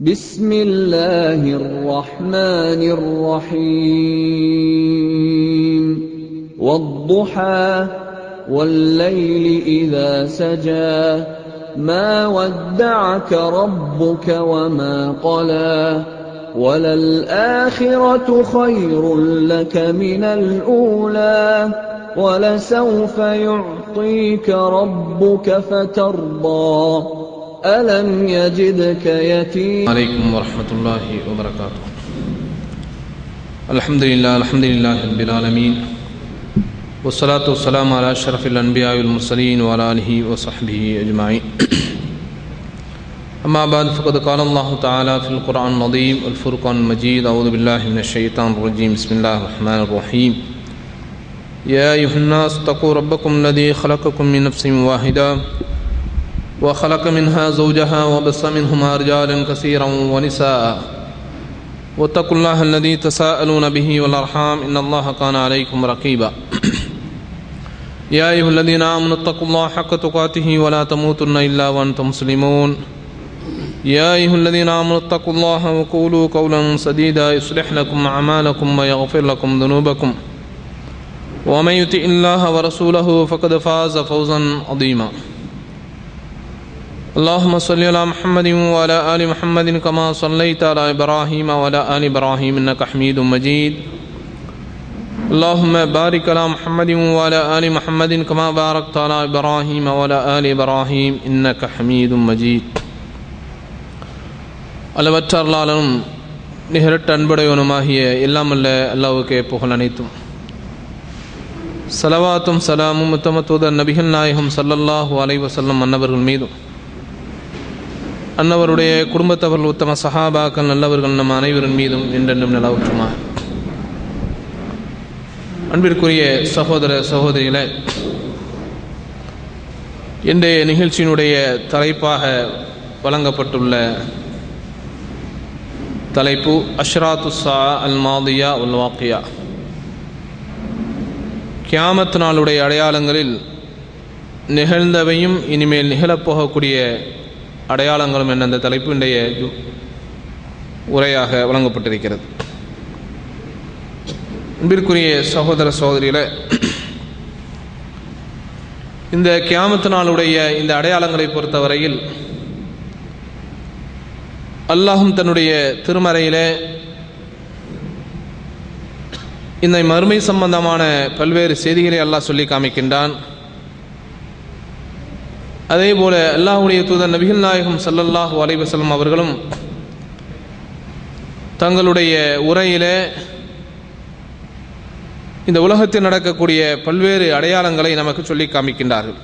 بسم الله الرحمن الرحيم والضحى والليل إذا سجى ما ودعك ربك وما قلى وللآخرة خير لك من الأولى ولسوف يعطيك ربك فترضى ألم يجدك يتيما عليكم ورحمة الله وبركاته. الحمد لله رب العالمين والصلاة والسلام على أشرف الأنبياء والمرسلين وعلى آله وصحبه أجمعين. أما بعد فقد قال الله تعالى في القرآن العظيم والفرقان المجيد أعوذ بالله من الشيطان الرجيم بسم الله الرحمن الرحيم. يا أيها الناس اتقوا ربكم الذي خلقكم من نفس واحدة وخلق منها زوجها وبث منهما رجالا كثيرا ونساء واتقوا الله الذي تساءلون به والأرحام إن الله كان عليكم رقيبا. يا أيها الذين آمنوا اتقوا الله حق تقاته ولا تموتن إلا وأنتم مسلمون. يا أيها الذين آمنوا اتقوا الله وقولوا قولا سديدا يصلح لكم أعمالكم ويغفر لكم ذنوبكم ومن يطع الله ورسوله فقد فاز فوزا عظيما. اللهم صل على محمد وعلى آل محمد كما صليت على إبراهيم وعلى آل إبراهيم إنك حميد مجيد. اللهم بارك على محمد وعلى آل محمد كما باركت على إبراهيم وعلى آل إبراهيم إنك حميد مجيد. அளவற்ற அல்லாஹ்வும் நிகரற்ற அன்புடையவனுமாகிய எல்லாம் அல்ல அல்லாஹ்வுக்கே புகழ் அனைத்தும். ஸலவாத்தும் ஸலாமும் உத்தம தூதர் நபிகள் நாயகம் ஸல்லல்லாஹு அலைஹி வஸல்லம் அன்னவர்கள் மீதும் அன்னவருடைய குடும்பத்தவர்கள் உத்தம சஹாபாக்கள் நல்லவர்கள் நம் அனைவரின் மீதும் என்றென்றும் நிலவுற்றுமா. அன்பிற்குரிய சகோதர சகோதரிகளே, இன்றைய நிகழ்ச்சியினுடைய தலைப்பாக வழங்கப்பட்டுள்ள தலைப்பு அஷ்ராத்து ஸா அல் மாதியா வல் வாக்கியா, கியாமத் நாளுடைய அடையாளங்களில் நிகழ்ந்தவையும் இனிமேல் நிகழப்போகக்கூடிய அடையாளங்களும் என்ற அந்த தலைப்பு இன்றைய உரையாக வழங்கப்பட்டிருக்கிறது. அன்பிற்குரிய சகோதர சகோதரிகளே, இந்த கியாமத் நாளுடைய இந்த அடையாளங்களை பொறுத்தவரையில் அல்லாஹும் தன்னுடைய திருமறையிலே இந்த மறுமை சம்பந்தமான பல்வேறு செய்திகளை அல்லாஹ் சொல்லி காமிக்கின்றான். அதே போல அல்லாஹ்வுடைய தூதர் நபிகள் நாயகம் ஸல்லல்லாஹு அலைஹி வஸல்லம் அவர்களும் தங்களுடைய உரையிலே இந்த உலகத்தில் நடக்கக்கூடிய பல்வேறு அடையாளங்களை நமக்கு சொல்லி காமிக்கின்றார்கள்.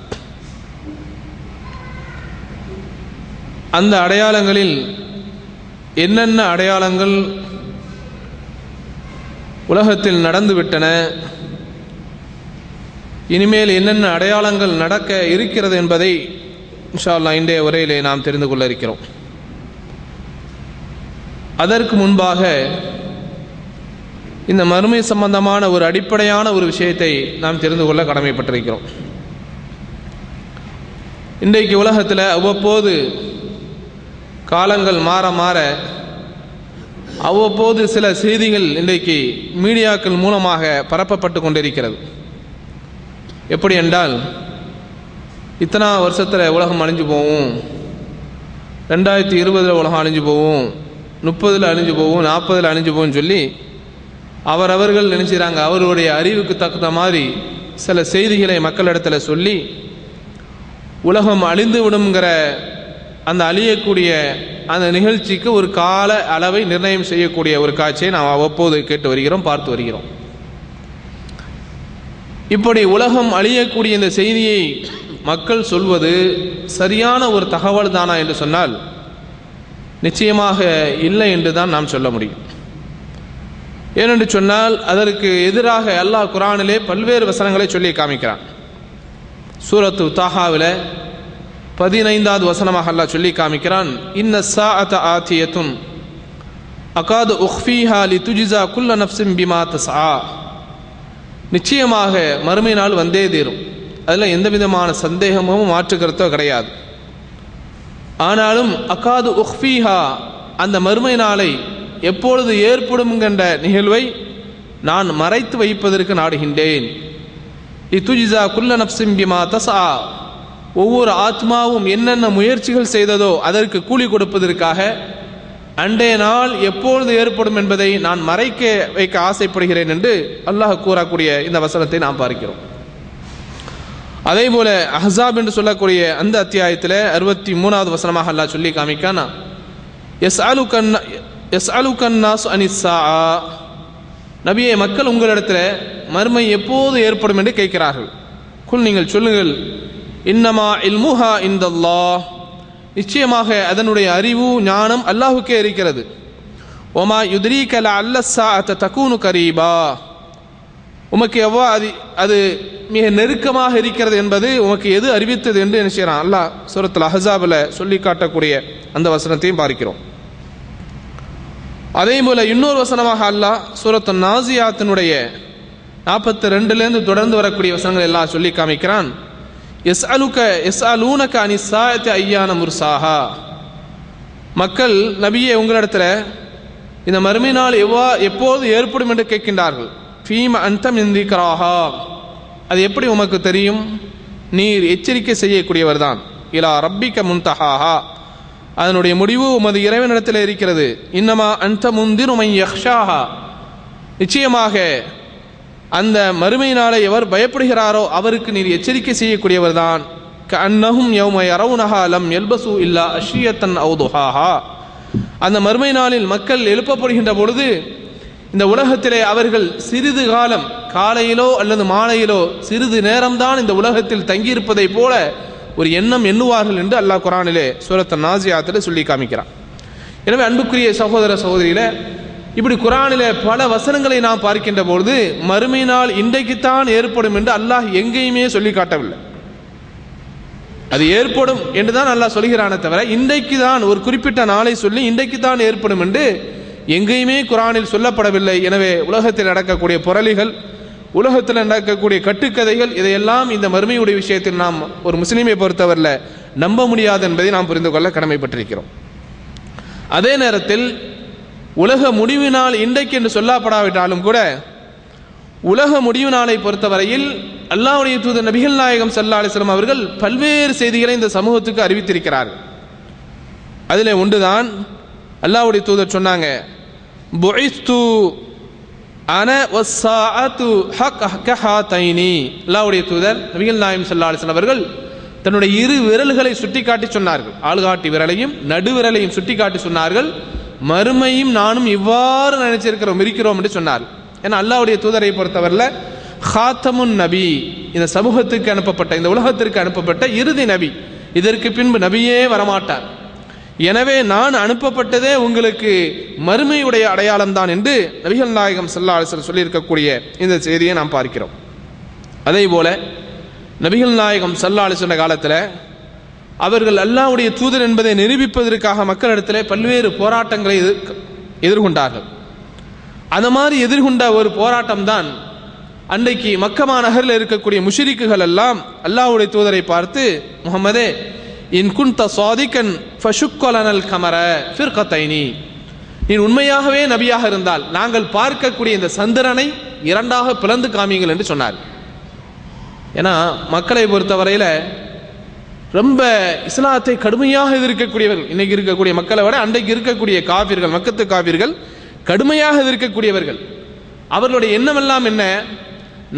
அந்த அடையாளங்களில் என்னென்ன அடையாளங்கள் உலகத்தில் நடந்துவிட்டன, இனிமேல் என்னென்ன அடையாளங்கள் நடக்க இருக்கிறது என்பதை இன்ஷா அல்லாஹ் இன்றைய உரையிலே நாம் தெரிந்து கொள்ள இருக்கிறோம். அதற்கு முன்பாக இந்த மறுமை சம்பந்தமான ஒரு அடிப்படையான ஒரு விஷயத்தை நாம் தெரிந்து கொள்ள கடமைப்பட்டிருக்கிறோம். இன்றைக்கு உலகத்தில் அவ்வப்போது காலங்கள் மாற மாற அவ்வப்போது சில செய்திகள் இன்றைக்கு மீடியாக்கள் மூலமாக பரப்பப்பட்டு கொண்டிருக்கிறது. எப்படி என்றால், இத்தனை வருஷத்தில் உலகம் அழிஞ்சு போகும், 2020 உலகம் அழிஞ்சு போகும், 30 அழிஞ்சு போகும், 40 அழிஞ்சு போகும்னு சொல்லி அவர்கள் நினைச்சாங்க. அவருடைய அறிவுக்கு தகுந்த மாதிரி சில செய்திகளை மக்களிடத்தில் சொல்லி உலகம் அழிந்து விடுங்கிற அந்த அழியக்கூடிய அந்த நிகழ்ச்சிக்கு ஒரு கால அளவை நிர்ணயம் செய்யக்கூடிய ஒரு காட்சியை நாம் அவ்வப்போது கேட்டு வருகிறோம், பார்த்து வருகிறோம். இப்படி உலகம் அழியக்கூடிய இந்த செய்தியை மக்கள் சொல்வது சரியான ஒரு தகவல் தானா என்று சொன்னால் நிச்சயமாக இல்லை என்று தான் நாம் சொல்ல முடியும். ஏனென்று சொன்னால் அதற்கு எதிராக அல்லாஹ் குர்ஆனிலே பல்வேறு வசனங்களை சொல்லி காமிக்கிறான். சூரத்து தாஹாவில் 15வது வசனமாக அல்லாஹ் சொல்லி காமிக்கிறான், இன்ன ஸாஅத ஆத்தியத்துன் அகாது உக்ஃபீஹா லிதுஜ்ஸா குல்ல நஃப்ஸின் பிமா தஸ்ஆ. நிச்சயமாக மறுமை நாள் வந்தே தீரும், அதில் எந்த விதமான சந்தேகமும் மாற்று கருத்தோ கிடையாது. ஆனாலும் அகாது உக்ஃபீஹா, அந்த மறுமை நாளை எப்பொழுது ஏற்படும் என்ற நிகழ்வை நான் மறைத்து வைப்பதற்கு நாடுகின்றேன். லிதுஜ்ஸா குல்ல நஃப்ஸின் பிமா தஸ்ஆ, ஒவ்வொரு ஆத்மாவும் என்னென்ன முயற்சிகள் செய்ததோ அதற்கு கூலி கொடுப்பதற்காக அன்றைய நாள் எப்பொழுது ஏற்படும் என்பதை நான் மறைக்க வைக்க ஆசைப்படுகிறேன் என்று அல்லாஹ் கூறக்கூடிய இந்த வசனத்தை நாம் பார்க்கிறோம். அதே போல அஹ்ஸாப் என்று சொல்லக்கூடிய அந்த அத்தியாயத்தில் 63வது வசனமாக அல்லாஹ் சொல்லி காமிக்கானா, யஸ்அலுகன் நாஸ் அனிஸ்ஸாஆ, நபியே மக்கள் உங்களிடத்தில் மறுமை எப்போது ஏற்படும் என்று கேட்கிறார்கள். குல் நீங்கள் சொல்லுங்கள், இன்னமா இல்முஹா இன்தல்லாஹ், நிச்சயமாக அதனுடைய அறிவு ஞானம் அல்லாஹுக்கே இருக்கிறது. ஒமா யுத்ரீக லஅல்ல ஸாஅத தகூனு கரீபா, உமக்கு எவ்வாறு அது மிக நெருக்கமாக இருக்கிறது என்பது உமக்கு எது அறிவித்தது என்று என்ன செய்யறான் அல்லாஹ் சூரத்துல் அஹ்ஸாபில் சொல்லி காட்டக்கூடிய அந்த வசனத்தையும் பார்க்கிறோம். அதே போல இன்னொரு வசனமாக அல்லாஹ் சூரத்துன் நாஸியாத்தினுடைய 42லேருந்து தொடர்ந்து வரக்கூடிய வசனங்கள் எல்லாம் சொல்லி காமிக்கிறான். யஸ்அலூனக அனிஸ் ஸாஅத்தி அய்யான முர்சாஹா, மக்கள் நபியே உங்களிடத்தில் இந்த மறுமை நாள் எப்போது ஏற்படும் என்று கேட்கின்றார்கள். ஃபீம அன்த மின் திக்ராஹா, அது எப்படி உமக்கு தெரியும்? நீர் எச்சரிக்கை செய்யக்கூடியவர் தான். இலா ரப்பிக முன்தஹாஹா, அதனுடைய முடிவு உமது இறைவனிடத்தில் இருக்கிறது. இன்னமா அன்த முந்திரு மை யக்ஷாஹா, நிச்சயமாக அந்த மறுமை நாளை எவர் பயப்படுகிறாரோ அவருக்கு நீர் எச்சரிக்கை செய்யக்கூடியவர் தான். கஅன்னஹும் யௌம யரவுனஹா லம் யல்பசு இல்லா அஷ்யத்தன் அவ் துஹாஹா, அந்த மறுமை நாளில் மக்கள் எழுப்பப்படுகின்ற பொழுது இந்த உலகத்திலே அவர்கள் சிறிது காலம், காலையிலோ அல்லது மாலையிலோ சிறிது நேரம்தான் இந்த உலகத்தில் தங்கியிருப்பதை போல ஒரு எண்ணம் எண்ணுவார்கள் என்று அல்லாஹ் குர்ஆனிலே சூரத்துன் நாஸியாத்தில் சொல்லி காமிக்கிறான். எனவே அன்புக்குரிய சகோதர சகோதரிகளே, இப்படி குர்ஆனிலே பல வசனங்களை நாம் பார்க்கின்ற பொழுது மறுமை நாள் இன்றைக்குத்தான் ஏற்படும் என்று அல்லாஹ் எங்கேயுமே சொல்லி காட்டவில்லை. அது ஏற்படும் என்றுதான் அல்லாஹ் சொல்கிறானே தவிர இன்றைக்கு தான் ஒரு குறிப்பிட்ட நாளை சொல்லி இன்றைக்கு தான் ஏற்படும் என்று எங்கேயுமே குர்ஆனில் சொல்லப்படவில்லை. எனவே உலகத்தில் நடக்கக்கூடிய புரளிகள், உலகத்தில் நடக்கக்கூடிய கட்டுக்கதைகள், இதையெல்லாம் இந்த மறுமையுடைய விஷயத்தில் நாம் ஒரு முஸ்லீமை பொறுத்தவரையில் நம்ப முடியாது என்பதை நாம் புரிந்து கொள்ள கடமைப்பட்டிருக்கிறோம். அதே நேரத்தில் உலக முடிவு நாள் இன்றைக்கு என்று சொல்லப்படாவிட்டாலும் கூட உலக முடிவு நாளை பொறுத்தவரையில் அல்லாஹ்வுடைய தூதர் நபிகள் நாயகம் ஸல்லல்லாஹு அலைஹி வஸல்லம் அவர்கள் பல்வேறு செய்திகளை இந்த சமூகத்துக்கு அறிவித்திருக்கிறார்கள். அதிலே ஒன்றுதான் அல்லாஹ்வுடைய தூதர் சொன்னாங்க, புஇஸ்து அன வஸ்ஸாஅத்து ஹக்கஹாதைனி. அல்லாஹ்வுடைய தூதர் நபிகள் நாயகம் ஸல்லல்லாஹு அலைஹி வஸல்லம் அவர்கள் தன்னுடைய இரு விரல்களை சுட்டிக்காட்டி சொன்னார்கள், ஆள்காட்டி விரலையும் நடுவிரலையும் சுட்டிக்காட்டி சொன்னார்கள், மறுமையும் நானும் இவ்வாறு நினைச்சிருக்கிறோம் இருக்கிறோம் என்று சொன்னார்கள். ஏன்னா அல்லாஹ்வுடைய தூதரை பொறுத்தவரையில் ஹாத்தமுன் நபி, இந்த சமூகத்துக்கு அனுப்பப்பட்ட, இந்த உலகத்திற்கு அனுப்பப்பட்ட இறுதி நபி, இதற்கு பின்பு நபியே வரமாட்டார். எனவே நான் அனுப்பப்பட்டதே உங்களுக்கு மறுமையுடைய அடையாளம் தான் என்று நபிகள் நாயகம் ஸல்லல்லாஹு அலைஹி வஸல்லம் சொல்லியிருக்கக்கூடிய இந்த செய்தியை நாம் பார்க்கிறோம். அதே போல நபிகள் நாயகம் ஸல்லல்லாஹு அலைஹி வஸல்லம் காலத்தில் அவர்கள் அல்லாஹ்வுடைய தூதர் என்பதை நிரூபிப்பதற்காக மக்களிடத்தில் பல்வேறு போராட்டங்களை எதிர்கொண்டார்கள். அந்த மாதிரி எதிர்கொண்ட ஒரு போராட்டம் தான் அன்றைக்கு மக்கமா நகரில் இருக்கக்கூடிய முஷ்ரிக்குகள் எல்லாம் அல்லாஹ்வுடைய தூதரை பார்த்து, முஹம்மதே இன் குன்த சாதிகன் ஃபஷுக்கலனல் கமர ஃபிர்கத்தைனி, நீ உண்மையாகவே நபியாக இருந்தால் நாங்கள் பார்க்கக்கூடிய இந்த சந்திரனை இரண்டாக பிளந்து காமிங்கள் என்று சொன்னார். ஏன்னா மக்களை பொறுத்தவரையில் ரொம்ப இஸ்லாத்தை கடுமையாக எதிர்க்கக்கூடியவர்கள், இன்னைக்கு இருக்கக்கூடிய மக்களை விட அன்றைக்கு இருக்கக்கூடிய காபிர்கள், மக்கத்து காபிர்கள் கடுமையாக எதிர்க்கக்கூடியவர்கள். அவர்களுடைய எண்ணமெல்லாம் என்ன?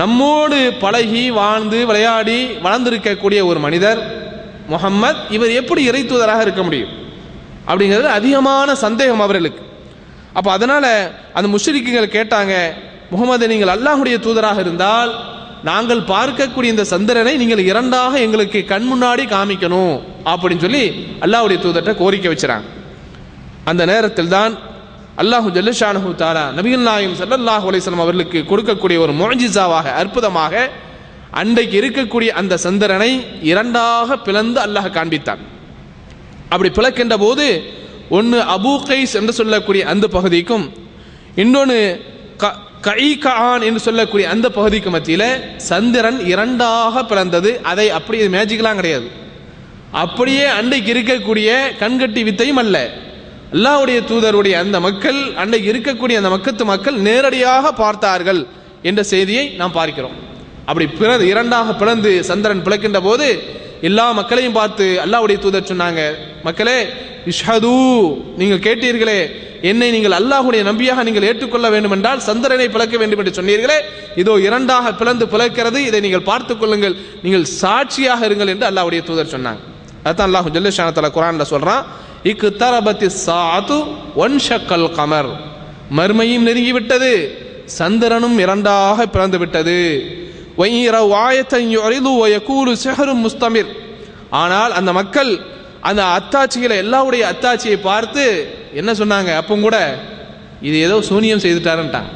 நம்மோடு பழகி வாழ்ந்து விளையாடி வளர்ந்திருக்கக்கூடிய ஒரு மனிதர் முஹம்மத், இவர் எப்படி இறை தூதராக இருக்க முடியும் அப்படிங்கிறது அதிகமான சந்தேகம் அவர்களுக்கு. அப்போ அதனால் அந்த முஷ்ரிக்குகள் கேட்டாங்க, முஹம்மது நீங்கள் அல்லாஹ்வுடைய தூதராக இருந்தால் நாங்கள் பார்க்கக்கூடிய இந்த சந்திரனை நீங்கள் இரண்டாக எங்களுக்கு கண் முன்னாடி காமிக்கணும் அப்படின்னு சொல்லி அல்லாஹ்வுடைய தூதர்கிட்ட கோரிக்கை வச்சுறாங்க. அந்த நேரத்தில் தான் அல்லாஹு ஜல்லஷானஹு தஆலா நபிகள் நாயகம் ஸல்லல்லாஹு அலைஹி வஸல்லம் அவர்களுக்கு கொடுக்கக்கூடிய ஒரு முஅஜிஸாவாக, அற்புதமாக அன்றைக்கு இருக்கக்கூடிய அந்த சந்திரனை இரண்டாக பிளந்து அல்லாஹ் காண்பித்தான். அப்படி பிளக்கின்ற போது ஒன்று அபூ கைஸ் என்று சொல்லக்கூடிய அந்த பகுதிக்கும் இன்னொன்று கஈகான் என்று சொல்லக்கூடிய அந்த பகுதிக்கு மத்தியில் சந்திரன் இரண்டாக பிளந்தது. அதை அப்படியே மேஜிக்கெலாம் கிடையாது, அப்படியே அன்றைக்கு இருக்கக்கூடிய கண்கட்டி வித்தையும் அல்ல, அல்லாஹ்வுடைய தூதருடைய அந்த மக்கள், அன்றைக்கு இருக்கக்கூடிய அந்த மக்கத்து மக்கள் நேரடியாக பார்த்தார்கள் என்ற செய்தியை நாம் பார்க்கிறோம். அப்படி இரண்டாக பிளந்து சந்திரன் பிளக்கின்ற போது எல்லா மக்களையும் பார்த்து அல்லாஹ்வுடைய தூதர் சொன்னாங்க, மக்களே இஷ்ஹது, நீங்கள் கேட்டீர்களே என்னை நீங்கள் அல்லாஹ்வுடைய நபியாக நீங்கள் ஏற்றுக்கொள்ள வேண்டும் என்றால் சந்திரனை பிளக்க வேண்டும் என்று சொன்னீர்களே, இதோ இரண்டாக பிளந்து பிளக்கிறது, இதை நீங்கள் பார்த்துக் கொள்ளுங்கள், நீங்கள் சாட்சியாக இருங்கள் என்று அல்லாஹ்வுடைய தூதர் சொன்னாங்க. அதான் அல்லாஹ் ஜல்ல ஷானஹு தஆலா குர்ஆன்ல சொல்றான், இக்தரபத்திஸ் ஸாஅத்து வன்ஷக்கல் கமர், மர்மையும் நெருங்கி விட்டது, சந்திரனும் இரண்டாக பிளந்து விட்டது. வையரவ் ஆயத்தன் யுரிது வயகூலு சிஹ்ரும் முஸ்தமிர், ஆனால் அந்த மக்கள் அந்த அத்தாட்சிகளை எல்லாவுடைய அத்தாட்சியை பார்த்து என்ன சொன்னாங்க, அப்போ கூட இது ஏதோ சூனியம் செய்துட்டாருன்ட்டாங்க.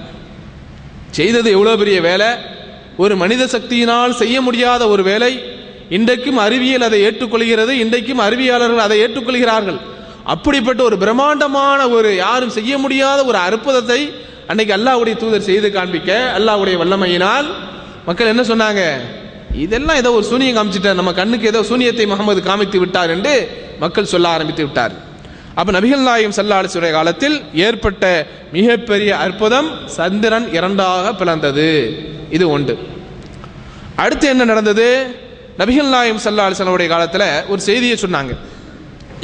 செய்தது எவ்வளோ பெரிய வேலை, ஒரு மனித சக்தியினால் செய்ய முடியாத ஒரு வேலை. இன்றைக்கும் அறிவியல் அதை ஏற்றுக்கொள்கிறது, இன்றைக்கும் அறிவியலாளர்கள் அதை ஏற்றுக்கொள்கிறார்கள். அப்படிப்பட்ட ஒரு பிரம்மாண்டமான ஒரு யாரும் செய்ய முடியாத ஒரு அற்புதத்தை அன்னைக்கு அல்லாஹ்வுடைய தூதர் செய்து காண்பிக்க அல்லாஹ்வுடைய வல்லமையினால் மக்கள் என்ன சொன்னாங்க, இதெல்லாம் ஏதோ ஒரு சூனியம் காமிச்சிட்டார், நம்ம கண்ணுக்கு ஏதோ சூனியத்தை முகமது காமித்து விட்டார் என்று மக்கள் சொல்ல ஆரம்பித்து விட்டார். அப்ப நபிகள் நாயகம் ஸல்லல்லாஹு அலைஹி வஸல்லம் காலத்தில் ஏற்பட்ட மிகப்பெரிய அற்புதம் சந்திரன் இரண்டாக பிளந்தது. இது ஒன்று. அடுத்து என்ன நடந்தது, நபிகள் நாயகம் ஸல்லல்லாஹு அலைஹி வஸல்லம் உடைய காலத்தில் ஒரு செய்தியை சொன்னாங்க,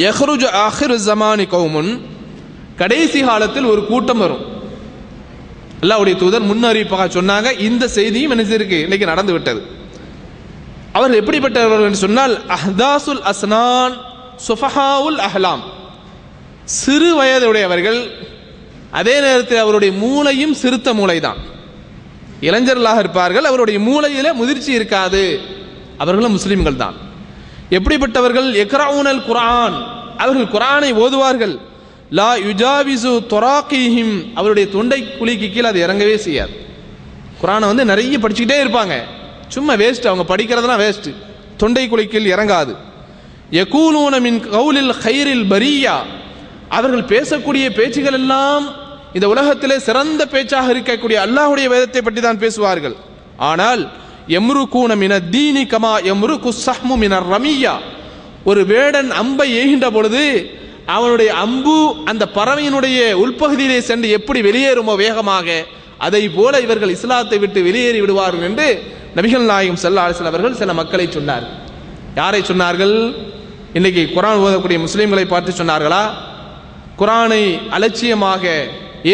யஹ்ருஜு ஆஹிரு ஸமானி கௌமுன், கடைசி காலத்தில் ஒரு கூட்டம் வரும். அல்லாஹ்வுடைய தூதர் முன்னறிவிப்பாக சொன்னாங்க, இந்த செய்தியும் என்ன இருக்கு, இன்னைக்கு நடந்து விட்டது. அவர்கள் எப்படிப்பட்டவர்கள் என்று சொன்னால், அஹ்தாசுல் அஸ்னான் சுஃபஹாவுல் அஹ்லாம், சிறு வயதுடையவர்கள், அதே நேரத்தில் அவருடைய மூளையும் சிறுத்த மூளைதான், இளைஞர்களாக இருப்பார்கள், அவருடைய மூளையில முதிர்ச்சி இருக்காது, அவர்களும் முஸ்லிம்கள் தான். எப்படிப்பட்டவர்கள், யக்ரவுனல் குர்ஆன், அவர்கள் குர்ஆனை ஓதுவார்கள், லா யுஜாவிசு துராகிஹிம், அவருடைய தொண்டை குழிக்கு கீழே அது இறங்கவே செய்யாது. குர்ஆனை நிறைய படிச்சுக்கிட்டே இருப்பாங்க, சும்மா வேஸ்ட், அவங்க படிக்கிறதுலாம் வேஸ்ட், தொண்டை குழிக்கில் இறங்காது. யகூலூன மின் கௌலில் கைரில் பரியா, அவர்கள் பேசக்கூடிய பேச்சுகள் எல்லாம் இந்த உலகத்திலே சிறந்த பேச்சாக இருக்கக்கூடிய அல்லாஹ்வுடைய வேதத்தை பற்றி தான் பேசுவார்கள். ஆனால் யம்ருகூன மின தீனி கமா யம்ருக்கு ஸஹ்மு மினர் ரமியா, ஒரு வேடன் அம்பை ஏகின்ற பொழுது அவனுடைய அம்பு அந்த பறவையினுடைய உள்பகுதியிலே சென்று எப்படி வெளியேறுமோ வேகமாக, அதை போல இவர்கள் இஸ்லாத்தை விட்டு வெளியேறி விடுவார்கள் என்று நபிகள் நாயகம் ஸல்லல்லாஹு அலைஹி வஸல்லம் அவர்கள் சில மக்களை சொன்னார்கள். யாரை சொன்னார்கள், இன்னைக்கு குர்ஆன் ஓதக்கூடிய முஸ்லிம்களை பார்த்து சொன்னார்களா, குர்ஆனை அலட்சியமாக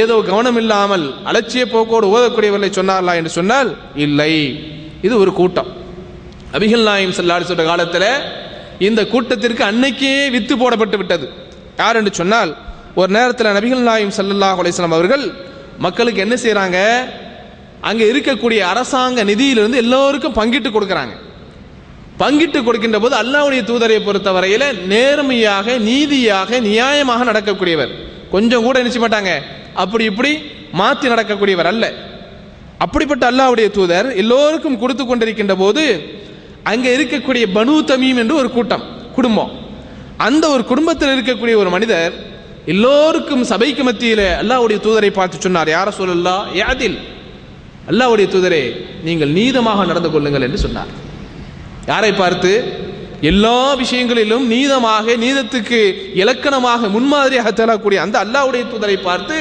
ஏதோ கவனம் இல்லாமல் அலட்சிய போக்கோடு ஓதக்கூடியவர்களை சொன்னார்களா என்று சொன்னால் இல்லை. இது ஒரு கூட்டம். நபிகள் நாயகம் ஸல்லல்லாஹு அலைஹி வஸல்லம் காலத்தில் இந்த கூட்டத்திற்கு அன்னைக்கே வித்து போடப்பட்டு விட்டது. யார் என்று சொன்னால், ஒரு நேரத்தில் நபிகள் நாயகம் ஸல்லல்லாஹு அலைஹி வஸல்லம் அவர்கள் மக்களுக்கு என்ன செய்யறாங்க, அங்கே இருக்கக்கூடிய அரசாங்க நிதியிலிருந்து எல்லோருக்கும் பங்கிட்டு கொடுக்கறாங்க. பங்கிட்டு கொடுக்கின்ற போது அல்லாஹ்வுடைய தூதரை பொறுத்தவரையில நேர்மையாக நீதியாக நியாயமாக நடக்கக்கூடியவர், கொஞ்சம் கூட நினைச்ச மாட்டாங்க அப்படி இப்படி மாற்றி நடக்கக்கூடியவர் அல்ல. அப்படிப்பட்ட அல்லாஹ்வுடைய தூதர் எல்லோருக்கும் கொடுத்து கொண்டிருக்கின்ற போது அங்கே இருக்கக்கூடிய பனு தமீம் என்று ஒரு கூட்டம், குடும்பம், அந்த ஒரு குடும்பத்தில் இருக்கக்கூடிய ஒரு மனிதர் எல்லோருக்கும் சபைக்கு மத்தியில் அல்லாஹ்வுடைய தூதரை பார்த்து சொன்னார், யா ரசூலல்லாஹ் யாதில், அல்லாஹ்வுடைய தூதரே நீங்கள் நீதமாக நடந்து கொள்ளுங்கள் என்று சொன்னார். யாரை பார்த்து, எல்லா விஷயங்களிலும் நீதமாக, நீதத்துக்கு இலக்கணமாக முன்மாதிரியாக தரக்கூடிய அந்த அல்லாஹ்வுடைய தூதரை பார்த்து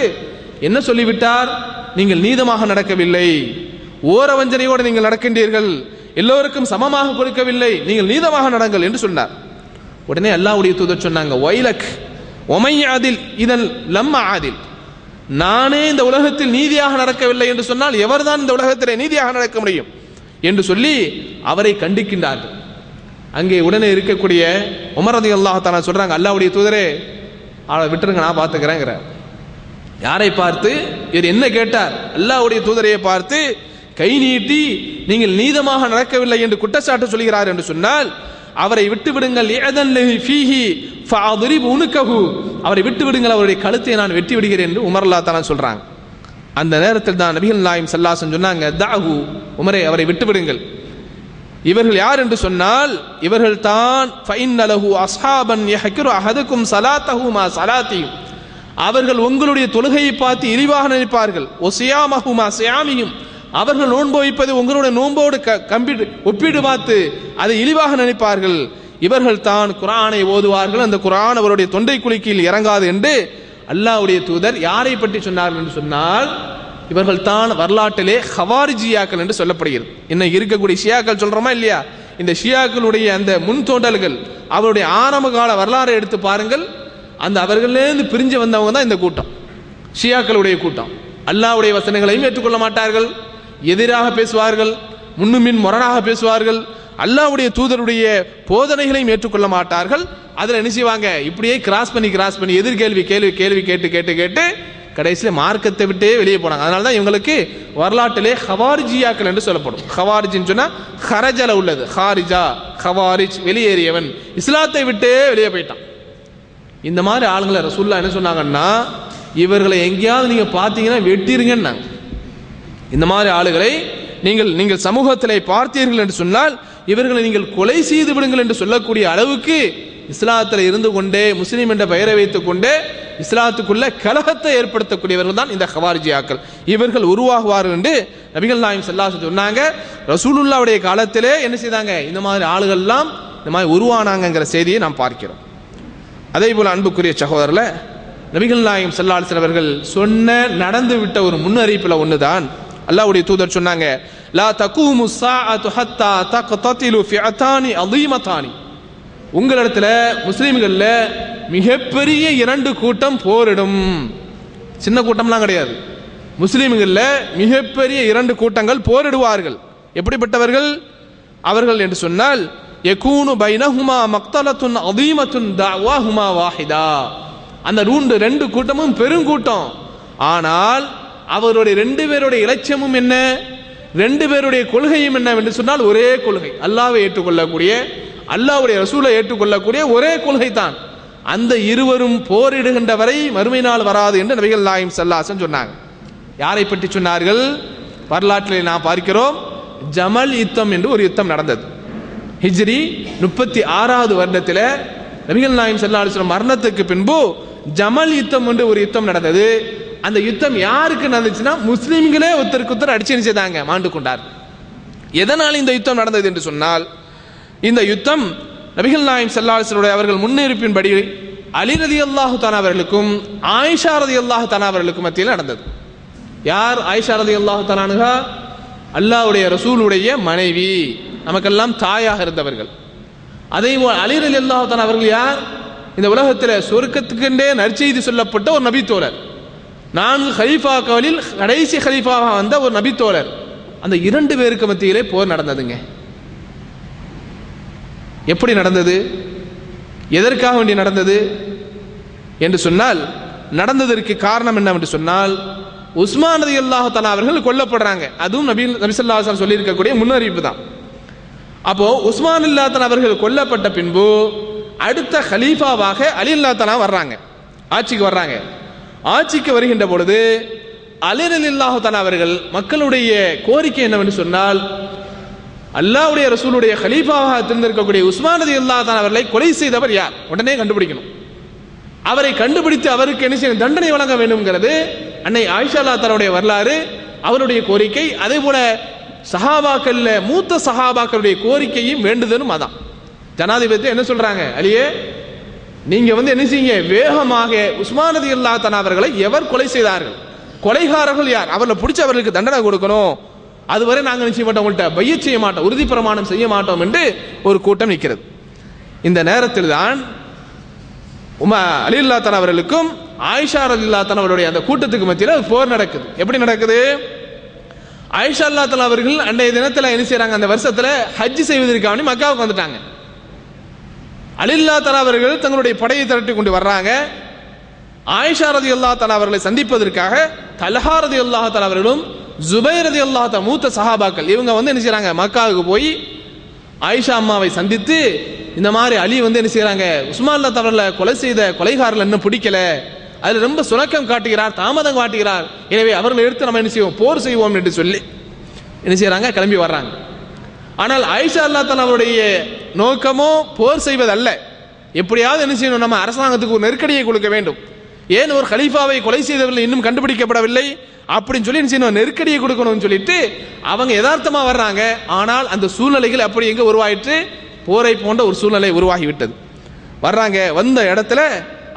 என்ன சொல்லிவிட்டார், நீங்கள் நீதமாக நடக்கவில்லை, ஓர வஞ்சனையோடு நீங்கள் நடக்கின்றீர்கள், எல்லோருக்கும் சமமாக கொடுக்கவில்லை, நீங்கள் நீதமாக நடங்கள் என்று சொன்னார். உடனே அல்லாஹ்வுடைய தூதர் சொன்னாங்க, வைலக் ஒமை ஆதில் இதன் லம்ம ஆதில், நானே இந்த உலகத்தில் நீதியாக நடக்கவில்லை என்று சொன்னால் எவர்தான் இந்த உலகத்திலே நீதியாக நடக்க முடியும் என்று சொல்லி அவரை கண்டிக்கின்றார்கள். அங்கே உடனே இருக்கக்கூடிய உமர் ரலியல்லாஹு தஆலா சொல்றாங்க, அல்லாஹ்வுடைய தூதரே அவளை விட்டுருங்க, நான் பார்த்துக்கிறேங்கிற. யாரை பார்த்து, இவர் என்ன கேட்டார், அல்லாஹ்வுடைய தூதரையை பார்த்து கை நீட்டி நீங்கள் நீதமாக நடக்கவில்லை என்று குற்றச்சாட்டு சொல்கிறார் என்று சொன்னால் அவரை விட்டு விடுங்கள், அவரை விட்டு விடுங்கள், அவருடைய கழுத்தை நான் வெட்டி விடுகிறேன் என்று உமர் ரலியல்லாஹு தஆலா சொல்றாங்க. அந்த நேரத்தில் தான் நபிகள் நாயகம் ஸல்லல்லாஹு அலைஹி வஸல்லம் சொன்னாங்க, தஅஹு, உமரே அவரை விட்டு விடுங்கள். இவர்கள் யார் என்று சொன்னால், இவர்கள் தான் ஃபஇன்ன லஹு அஸ்ஹாபன் யஹ்கிரு அஹதுக்கும் ஸலாத்தஹு மா ஸலாத்தி, அவர்கள் உங்களுடைய தொழுகையை பார்த்து இழிவாக நினைப்பார்கள், ஒசியாமஹு மா ஸியாமிஹிம், அவர்கள் நோன்பு வைப்பது உங்களுடைய நோன்போடு ஒப்பீடு பார்த்து அதை இழிவாக நினைப்பார்கள். இவர்கள் தான் குர்ஆனை ஓதுவார்கள், அந்த குர்ஆன் அவருடைய தொண்டை குழிக்கில் இறங்காது என்று அல்லாஹ்வுடைய தூதர் யாரை பற்றி சொன்னார்கள் என்று சொன்னால், இவர்கள் தான் வரலாற்றிலே ஹவாரிஜியாக்கள் என்று சொல்லப்படுகிறது. இன்னும் இருக்கக்கூடிய ஷியாக்கள் சொல்றோமா இல்லையா, இந்த ஷியாக்களுடைய அந்த முன் தோன்றல்கள், அவருடைய ஆரம்ப கால வரலாறை எடுத்து பாருங்கள். அந்த அவர்களிலிருந்து பிரிஞ்சு வந்தவங்க தான் இந்த கூட்டம், ஷியாக்களுடைய கூட்டம். அல்லாஹ்வுடைய வசனங்களையும் ஏற்றுக்கொள்ள மாட்டார்கள், எதிராக பேசுவார்கள், முன்னுமின் முரணாக பேசுவார்கள், அல்லாஹ்வுடைய தூதருடைய போதனைகளையும் ஏற்றுக்கொள்ள மாட்டார்கள். அதில் என்ன செய்வாங்க, இப்படியே கிராஸ் பண்ணி எதிர்கேள்வி கேள்வி கேட்டு கடைசியில் மார்க்கத்தை விட்டே வெளியே போனாங்க. அதனால தான் இவங்களுக்கு வரலாற்றிலே ஹவாரிஜியாக்கள் என்று சொல்லப்படும். ஹவாரிஜின்னு சொன்னா ஹரஜல உள்ளது, ஹாரிஜா ஹவாரிஜ் வெளியேறியவன், இஸ்லாத்தை விட்டே வெளியே போயிட்டான். இந்த மாதிரி ஆளுங்களை ரசூலுல்லாஹ் என்ன சொன்னாங்கன்னா, இவர்களை எங்கேயாவது நீங்க பார்த்தீங்கன்னா வெட்டிருங்கன்னாங்க. இந்த மாதிரி ஆளுகளை நீங்கள் சமூகத்திலே பார்த்தீர்கள் என்று சொன்னால் இவர்களை நீங்கள் கொலை செய்து விடுங்கள் என்று சொல்லக்கூடிய அளவுக்கு இஸ்லாத்தில் இருந்து கொண்டே, முஸ்லீம் என்ற பெயரை வைத்துக் கொண்டே இஸ்லாத்துக்குள்ள கலகத்தை ஏற்படுத்தக்கூடியவர்கள் தான் இந்த ஹவாரிஜியாக்கள். இவர்கள் உருவாகுவார்கள் என்று நபிகள் நாயகம் ஸல்லல்லாஹு அலைஹி வஸல்லம் சொன்னாங்க. ரசூலுல்லாஹ்வுடைய காலத்திலே என்ன செய்தாங்க, இந்த மாதிரி ஆளுகள் எல்லாம் இந்த மாதிரி உருவானாங்கிற செய்தியை நாம் பார்க்கிறோம். அதே போல அன்புக்குரிய சகோதரர்களே, நபிகள் நாயகம் ஸல்லல்லாஹு அலைஹி வஸல்லம் அவர்கள் சொன்ன நடந்து விட்ட ஒரு முன்னறிவிப்புல ஒண்ணுதான் அல்லாஹ்வுடைய தூதர் சொன்னாங்க, லா தகூமு ஸாஅத்து ஹத்தா தக்ததிலு ஃபிஅதானி அதீமதானி. உங்களிடத்துல முஸ்லீம்கள்ல மிகப்பெரிய 2 கூட்டம் போரிடும். சின்ன கூட்டம்லாம் கிடையாது. முஸ்லீம்கள்ல மிகப்பெரிய 2 கூட்டங்கள் போரிடுவார்கள். எப்படிப்பட்டவர்கள் அவர்கள் என்று சொன்னால், யகூனு பைனஹுமா மக்தலத்துன் அதீமத்துன் தஅவாஹுமா வாஹிதா. அந்த 2 கூட்டமும் பெருங்கூட்டம். ஆனால் அவருடைய 2 பேருடைய இலட்சியமும் என்ன, 2 பேருடைய கொள்கையும் என்ன என்று சொன்னால் ஒரே கொள்கை, அல்லாஹ்வை ஏற்றுக்கொள்ளக்கூடிய, அல்லாஹ்வுடைய ரசூலை ஏற்றுக்கொள்ளக்கூடிய ஒரே கொள்கை தான். அந்த இருவரும் போரிடுகின்ற வரை மறுமை நாள் வராது என்று நபிகள் நாயகம் ஸல்லல்லாஹு அலைஹி வஸல்லம் சொன்னாங்க. யாரை பற்றி சொன்னார்கள்? வரலாற்றில் நாம் பார்க்கிறோம், ஜமல் யுத்தம் என்று ஒரு யுத்தம் நடந்தது. ஹிஜ்ரி 36வது வருடத்தில் நபிகள் நாயகம் ஸல்லல்லாஹு அலைஹி வஸல்லம் மரணத்துக்கு பின்பு ஜமல் யுத்தம் என்று ஒரு யுத்தம் நடந்தது. அந்த யுத்தம் யாருக்கு நடந்துச்சுன்னா, முஸ்லிம்களே ஒருத்தருக்கு அடிச்சு நினைச்சதாங்க, மாண்டு கொண்டார். எதனால் இந்த யுத்தம் நடந்தது என்று சொன்னால், இந்த யுத்தம் நபிகள் நாயகம் ஸல்லல்லாஹு அலைஹி வஸல்லம் அவர்கள் முன்னறிவிப்பின்படி அலி ரலியல்லாஹு தஆலா அவர்களுக்கும் ஆயிஷா ரலியல்லாஹு தஆலா அவர்களுக்கும் மத்தியில் நடந்தது. யார் ஆயிஷா ரலியல்லாஹு தஆலா அன்ஹா? அல்லாஹ்வுடைய ரசூலுடைய மனைவி, நமக்கெல்லாம் தாயாக இருந்தவர்கள். அதே போல் அலி ரலியல்லாஹு தஆலா அவர்கள் யார்? இந்த உலகத்தில் சொர்க்கத்துக்கென்றே நற்செய்தி சொல்லப்பட்ட ஒரு நபி தோழர், 4 ஹலீஃபாக்களில் கடைசி ஹலீஃபாவாக வந்த ஒரு நபி தோழர். அந்த 2 பேருக்கு மத்தியிலே போர் நடந்ததுங்க. எப்படி நடந்தது, எதற்காக வேண்டி நடந்தது என்று சொன்னால், நடந்ததற்கு காரணம் என்னவென்று சொன்னால், உஸ்மான் ரலியல்லாஹு தஆலா அவர்கள் கொல்லப்படுறாங்க. அதுவும் நபி ஸல்லல்லாஹு அலைஹி வஸல்லம் சொல்லியிருக்கக்கூடிய முன்னறிவிப்பு தான். அப்போ உஸ்மான் ரலியல்லாஹு தஆலா அவர்கள் கொல்லப்பட்ட பின்பு அடுத்த ஹலீஃபாவாக அலி ரலியல்லாஹு தஆலா வர்றாங்க, ஆட்சிக்கு வர்றாங்க. ஆட்சிக்கு வருகின்ற பொழுது அலி ரலியல்லாஹு தஆலா அவர்கள் மக்களுடைய கோரிக்கை என்னவென்று சொன்னால், அல்லாஹ்வுடைய ரசூலுடைய கலீஃபாவாக தேர்ந்தெடுக்கக்கூடிய உஸ்மான் ரலியல்லாஹு தஆலா அவர்களை கொலை செய்தவர் யார், உடனே கண்டுபிடிக்கணும். அவரை கண்டுபிடித்து அவருக்கு என்ன செய்ய, தண்டனை வழங்க வேண்டும்ங்கிறது அன்னை ஆயிஷா ரலியல்லாஹு வரலாறு, அவருடைய கோரிக்கை. அதே போல சஹாபாக்கள்ல மூத்த சஹாபாக்களுடைய கோரிக்கையும் வேண்டுதலும் அதான். ஜனாதிபதி என்ன சொல்றாங்க, அலியே நீங்க என்ன செய்யுங்க, வேகமாக உஸ்மான் ரலியல்லாஹு தஆலா அவர்களை எவர் கொலை செய்தார்கள், கொலைகாரர்கள் யார், அவர்களை பிடிச்சி அவர்களுக்கு தண்டனை கொடுக்கணும். அதுவரை நாங்கள் நிச்சய மாட்டோம், உங்கள்கிட்ட பையத் செய்ய மாட்டோம், உறுதி பிரமாணம் செய்ய மாட்டோம் என்று ஒரு கூட்டம் நிற்கிறது. இந்த நேரத்தில் தான் அலி ரலியல்லாஹு தஆலா அவர்களுக்கும் ஆயிஷா ரலியல்லாஹு தஆலா அவருடைய அந்த கூட்டத்துக்கு மத்தியில் போர் நடக்குது. எப்படி நடக்குது? ஆயிஷா ரலியல்லாஹு தஆலா அவர்கள் அன்றைய தினத்தில் என்ன செய்யறாங்க, அந்த வருஷத்துல ஹஜ் செய்வதற்காக மக்காவுக்கு வந்துட்டாங்க. அலி ரலியல்லாஹு தஆலா அவர்கள் தங்களுடைய படையை திரட்டி கொண்டு வர்றாங்க. ஆயிஷா ரலியல்லாஹு தஆலா அவர்களை சந்திப்பதற்காக தல்ஹா ரலியல்லாஹு தஆலா அவர்களும் ஜுபைர் ரலியல்லாஹு தஆலா மூத்த சஹாபாக்கள் இவங்க என்ன செய்றாங்க, மக்காவுக்கு போய் ஆயிஷா அம்மாவை சந்தித்து இந்த மாதிரி அலி என்ன செய்றாங்க, உஸ்மான் ரலியல்லாஹு தஆலா கொலை செய்த கொலைகாரர்கள் இன்னும் பிடிக்கல, அதில் ரொம்ப சுணக்கம் காட்டுகிறார், தாமதம் காட்டுகிறார், எனவே அவர்களை எடுத்து நம்ம என்ன செய்வோம், போர் செய்வோம் என்று சொல்லி என்ன செய்றாங்க, கிளம்பி வர்றாங்க. ஆனால் ஆயிஷா ரலியல்லாஹு தஆலா அவருடைய நோக்கமோ போர் செய்வதல்ல, எப்படியாவது என்ன செய்யணும், நம்ம அரசாங்கத்துக்கு ஒரு நெருக்கடியை கொடுக்க வேண்டும். ஏன் ஒரு கலீஃபாவை கொலை செய்தவர்கள் இன்னும் கண்டுபிடிக்கப்படவில்லை அப்படின்னு சொல்லி என்ன செய்யணும், நெருக்கடியை கொடுக்கணும்னு சொல்லிட்டு அவங்க யதார்த்தமா வர்றாங்க. ஆனால் அந்த சூழ்நிலைகள் அப்படி எங்க உருவாயிற்று, போரை போன்ற ஒரு சூழ்நிலை உருவாகிவிட்டது. வர்றாங்க, வந்த இடத்துல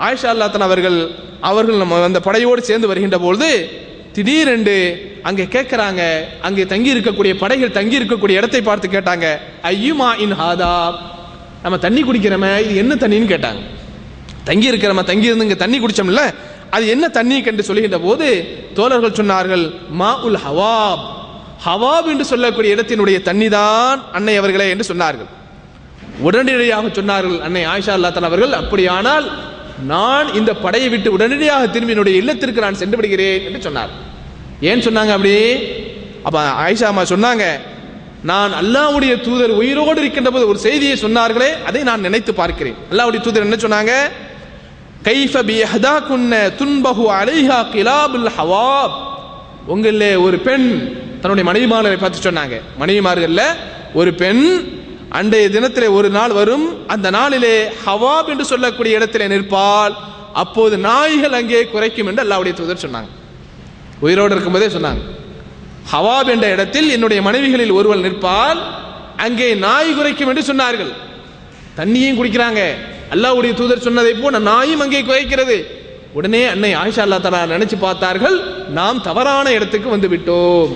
ஆயிஷா ரலியல்லாஹு தஆலா அவர்கள் அவர்கள் நம்ம அந்த படையோடு சேர்ந்து வருகின்ற பொழுது திடீரென்று அங்கே கேட்குறாங்க, அங்கே தங்கி இருக்கக்கூடிய படைகள் தங்கி இருக்கக்கூடிய இடத்தை பார்த்து கேட்டாங்க, ஐயுமா இன் ஹாதா, நம்ம தண்ணி குடிக்கிறோமே இது என்ன தண்ணின்னு கேட்டாங்க. தங்கி இருக்கிறோம், தங்கி இருந்து இங்கே தண்ணி குடிச்சோம்ல, அது என்ன தண்ணி என்று சொல்லுகின்ற போது தோழர்கள் சொன்னார்கள், மா உல் ஹவாப், ஹவாப் என்று சொல்லக்கூடிய இடத்தினுடைய தண்ணி தான் அன்னை அவர்களே என்று சொன்னார்கள். உடனடியாக சொன்னார்கள் அன்னை ஆயிஷா ரலியல்லாஹு அன்ஹா அவர்கள், அப்படியானால் நான் இந்த படையை விட்டு உடனடியாக திரும்பி என்னுடைய இல்லத்திற்கு நான் சென்று விடுகிறேன் என்று சொன்னார். ஏன் சொன்னாங்க அப்படி? அப்ப ஆயிஷா அம்மா சொன்னாங்க, நான் அல்லாஹ்வுடைய தூதர் உயிரோடு இருக்கின்ற போது ஒரு செய்தியை சொன்னார்களே, அதை நான் நினைத்து பார்க்கிறேன். அல்லாஹ்வுடைய தூதர் என்ன சொன்னாங்க? கைஃப பியஹதாகுன்ன துன்பஹு அலைஹா கிலாபுல் ஹவாப். உங்களே ஒரு பெண் தன்னுடைய மனைவிமார்களை பார்த்து சொன்னாங்க, மனைவிமார்கள்ல ஒரு பெண் அன்றைய தினத்திலே ஒரு நாள் வரும், அந்த நாளிலே ஹவாப் என்று சொல்லக்கூடிய இடத்திலே நிற்பால், அப்போது நாய்கள் அங்கே குறைக்கும் என்று அல்லாஹ்வுடைய தூதர் சொன்னாங்க. உயிரோடு இருக்கும்போதே சொன்னாங்க, ஹவாப் என்ற இடத்தில் என்னுடைய மனைவிகளில் ஒருவள் நிற்பால் அங்கே நாய் குறைக்கும் என்று சொன்னார்கள். தண்ணியும் குடிக்கிறாங்க, அல்லாஹ்வுடைய தூதர் சொன்னதை போல நாயும் அங்கே குறைக்கிறது. உடனே அன்னை ஆயிஷா ரலியல்லாஹு அன்ஹா நினைச்சு பார்த்தார்கள், நாம் தவறான இடத்துக்கு வந்து விட்டோம்.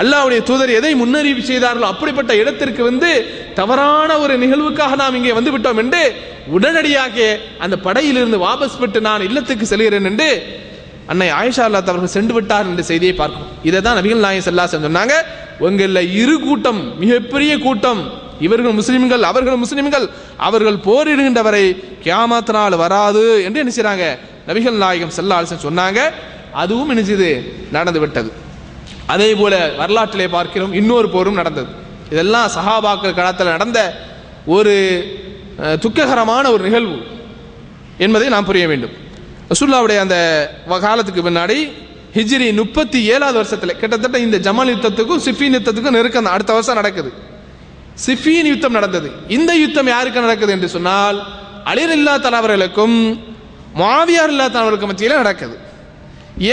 அல்லாஹ்வுடைய தூதர் எதை முன்னறிவிப்பு செய்தார்களோ அப்படிப்பட்ட இடத்திற்கு வந்து தவறான ஒரு நிகழ்வுக்காக நாம் இங்கே வந்து விட்டோம் என்று உடனடியாக அந்த படையிலிருந்து வாபஸ் பெற்று நான் இல்லத்துக்கு செல்கிறேன் என்று அன்னை ஆயிஷா ரலியல்லாஹு அன்ஹா அவர்கள் சென்று விட்டார் என்ற செய்தியை பார்க்கும். இதை தான் நபிகள் நாயகம் ஸல்லல்லாஹு அலைஹி வஸல்லம் சொன்னாங்க, உங்களில் இரு கூட்டம், மிகப்பெரிய கூட்டம், இவர்கள் முஸ்லிம்கள் அவர்கள் முஸ்லிம்கள், அவர்கள் போரிடுகின்றவரை கியாமத் நாள் வராது என்று என்ன செய்றாங்க நபிகள் நாயகம் ஸல்லல்லாஹு அலைஹி வஸல்லம் சொன்னாங்க. அதுவும் என்ன செய்து நடந்து விட்டது. அதே போல வரலாற்றிலே பார்க்கிறோம், இன்னொரு போரும் நடந்தது. இதெல்லாம் சஹாபாக்கள் காலத்தில் நடந்த ஒரு துக்ககரமான ஒரு நிகழ்வு என்பதை நாம் புரிய வேண்டும். ரசூலுல்லாஹ்வுடைய அந்த காலத்துக்கு பின்னாடி ஹிஜ்ரி 37வது வருஷத்துல கிட்டத்தட்ட இந்த ஜமல் யுத்தத்துக்கும் சிஃபீன் யுத்தத்துக்கும் நெருக்கம் அடுத்த வருஷம் நடக்குது. சிஃபீன் யுத்தம் நடந்தது. இந்த யுத்தம் யாருக்கு நடக்குது என்று சொன்னால் அலி ரலியல்லாஹு தஆலா அவர்களுக்கும் முஆவியா ரலியல்லாஹு தஆலா அவர்களுக்கும் மத்தியில நடக்குது.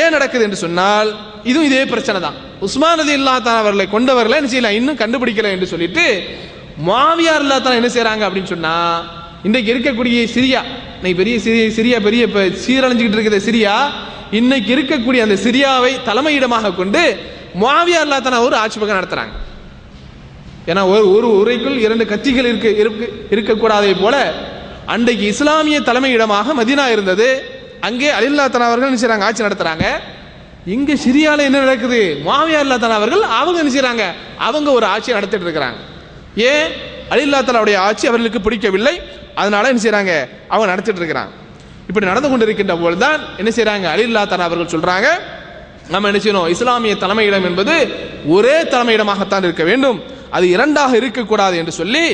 ஏன் நடக்குது என்று சொன்னால் இதுவும் இதே பிரச்சனை தான். உஸ்மான் ரலியல்லாஹு தஆலா அவர்களை கொண்டவர்களை என்ன செய்யலாம், இன்னும் கண்டுபிடிக்கல என்று சொல்லிட்டு முஆவியா ரலியல்லாஹு தஆலா என்ன செய்றாங்க அப்படின்னு சொன்னா, இன்றைக்கு இருக்கக்கூடிய சிரியா, இன்னைக்கு பெரிய சிரியா பெரிய சீரழிஞ்சுக்கிட்டு இருக்கிற சிரியா, இன்னைக்கு இருக்கக்கூடிய அந்த சிரியாவை தலைமையிடமாக கொண்டு முஆவியா ரலியல்லாஹு தஆலா ஒரு ஆட்சி பக்கம் நடத்துறாங்க. ஏன்னா ஒரு உரைக்குள் இரண்டு கட்சிகள் இருக்கக்கூடாதே போல அன்றைக்கு இஸ்லாமிய தலைமையிடமாக மதீனா இருந்தது. அங்கே அலி ரலியல்லாஹு தஆலா அவர்கள் என்ன செய்றாங்க, ஆட்சி நடத்துறாங்க. இங்க சிரியால என்ன நடக்குது, முஆவியா ரலியல்லாஹு தஆலா அவர்கள் அவங்க என்ன செய்றாங்க, அவங்க ஒரு ஆட்சி நடத்திட்டு இருக்கிறாங்க. ஏன்? அலி ரலியல்லாஹு தஆலாவுடைய ஆட்சி அவர்களுக்கு பிடிக்கவில்லை, அதனால என்ன செய்றாங்க, அவங்க நடத்திட்டு இருக்கிறாங்க. இப்படி நடந்து கொண்டிருக்கின்ற போதுதான் என்ன செய்றாங்க, அலி ரலியல்லாஹு தஆலா அவர்கள் சொல்றாங்க, நம்ம என்ன செய்யணும், இஸ்லாமிய தலைமையிடம் என்பது ஒரே தலைமையிடமாகத்தான் இருக்க வேண்டும், அது இரண்டாக இருக்கக்கூடாது என்று சொல்லி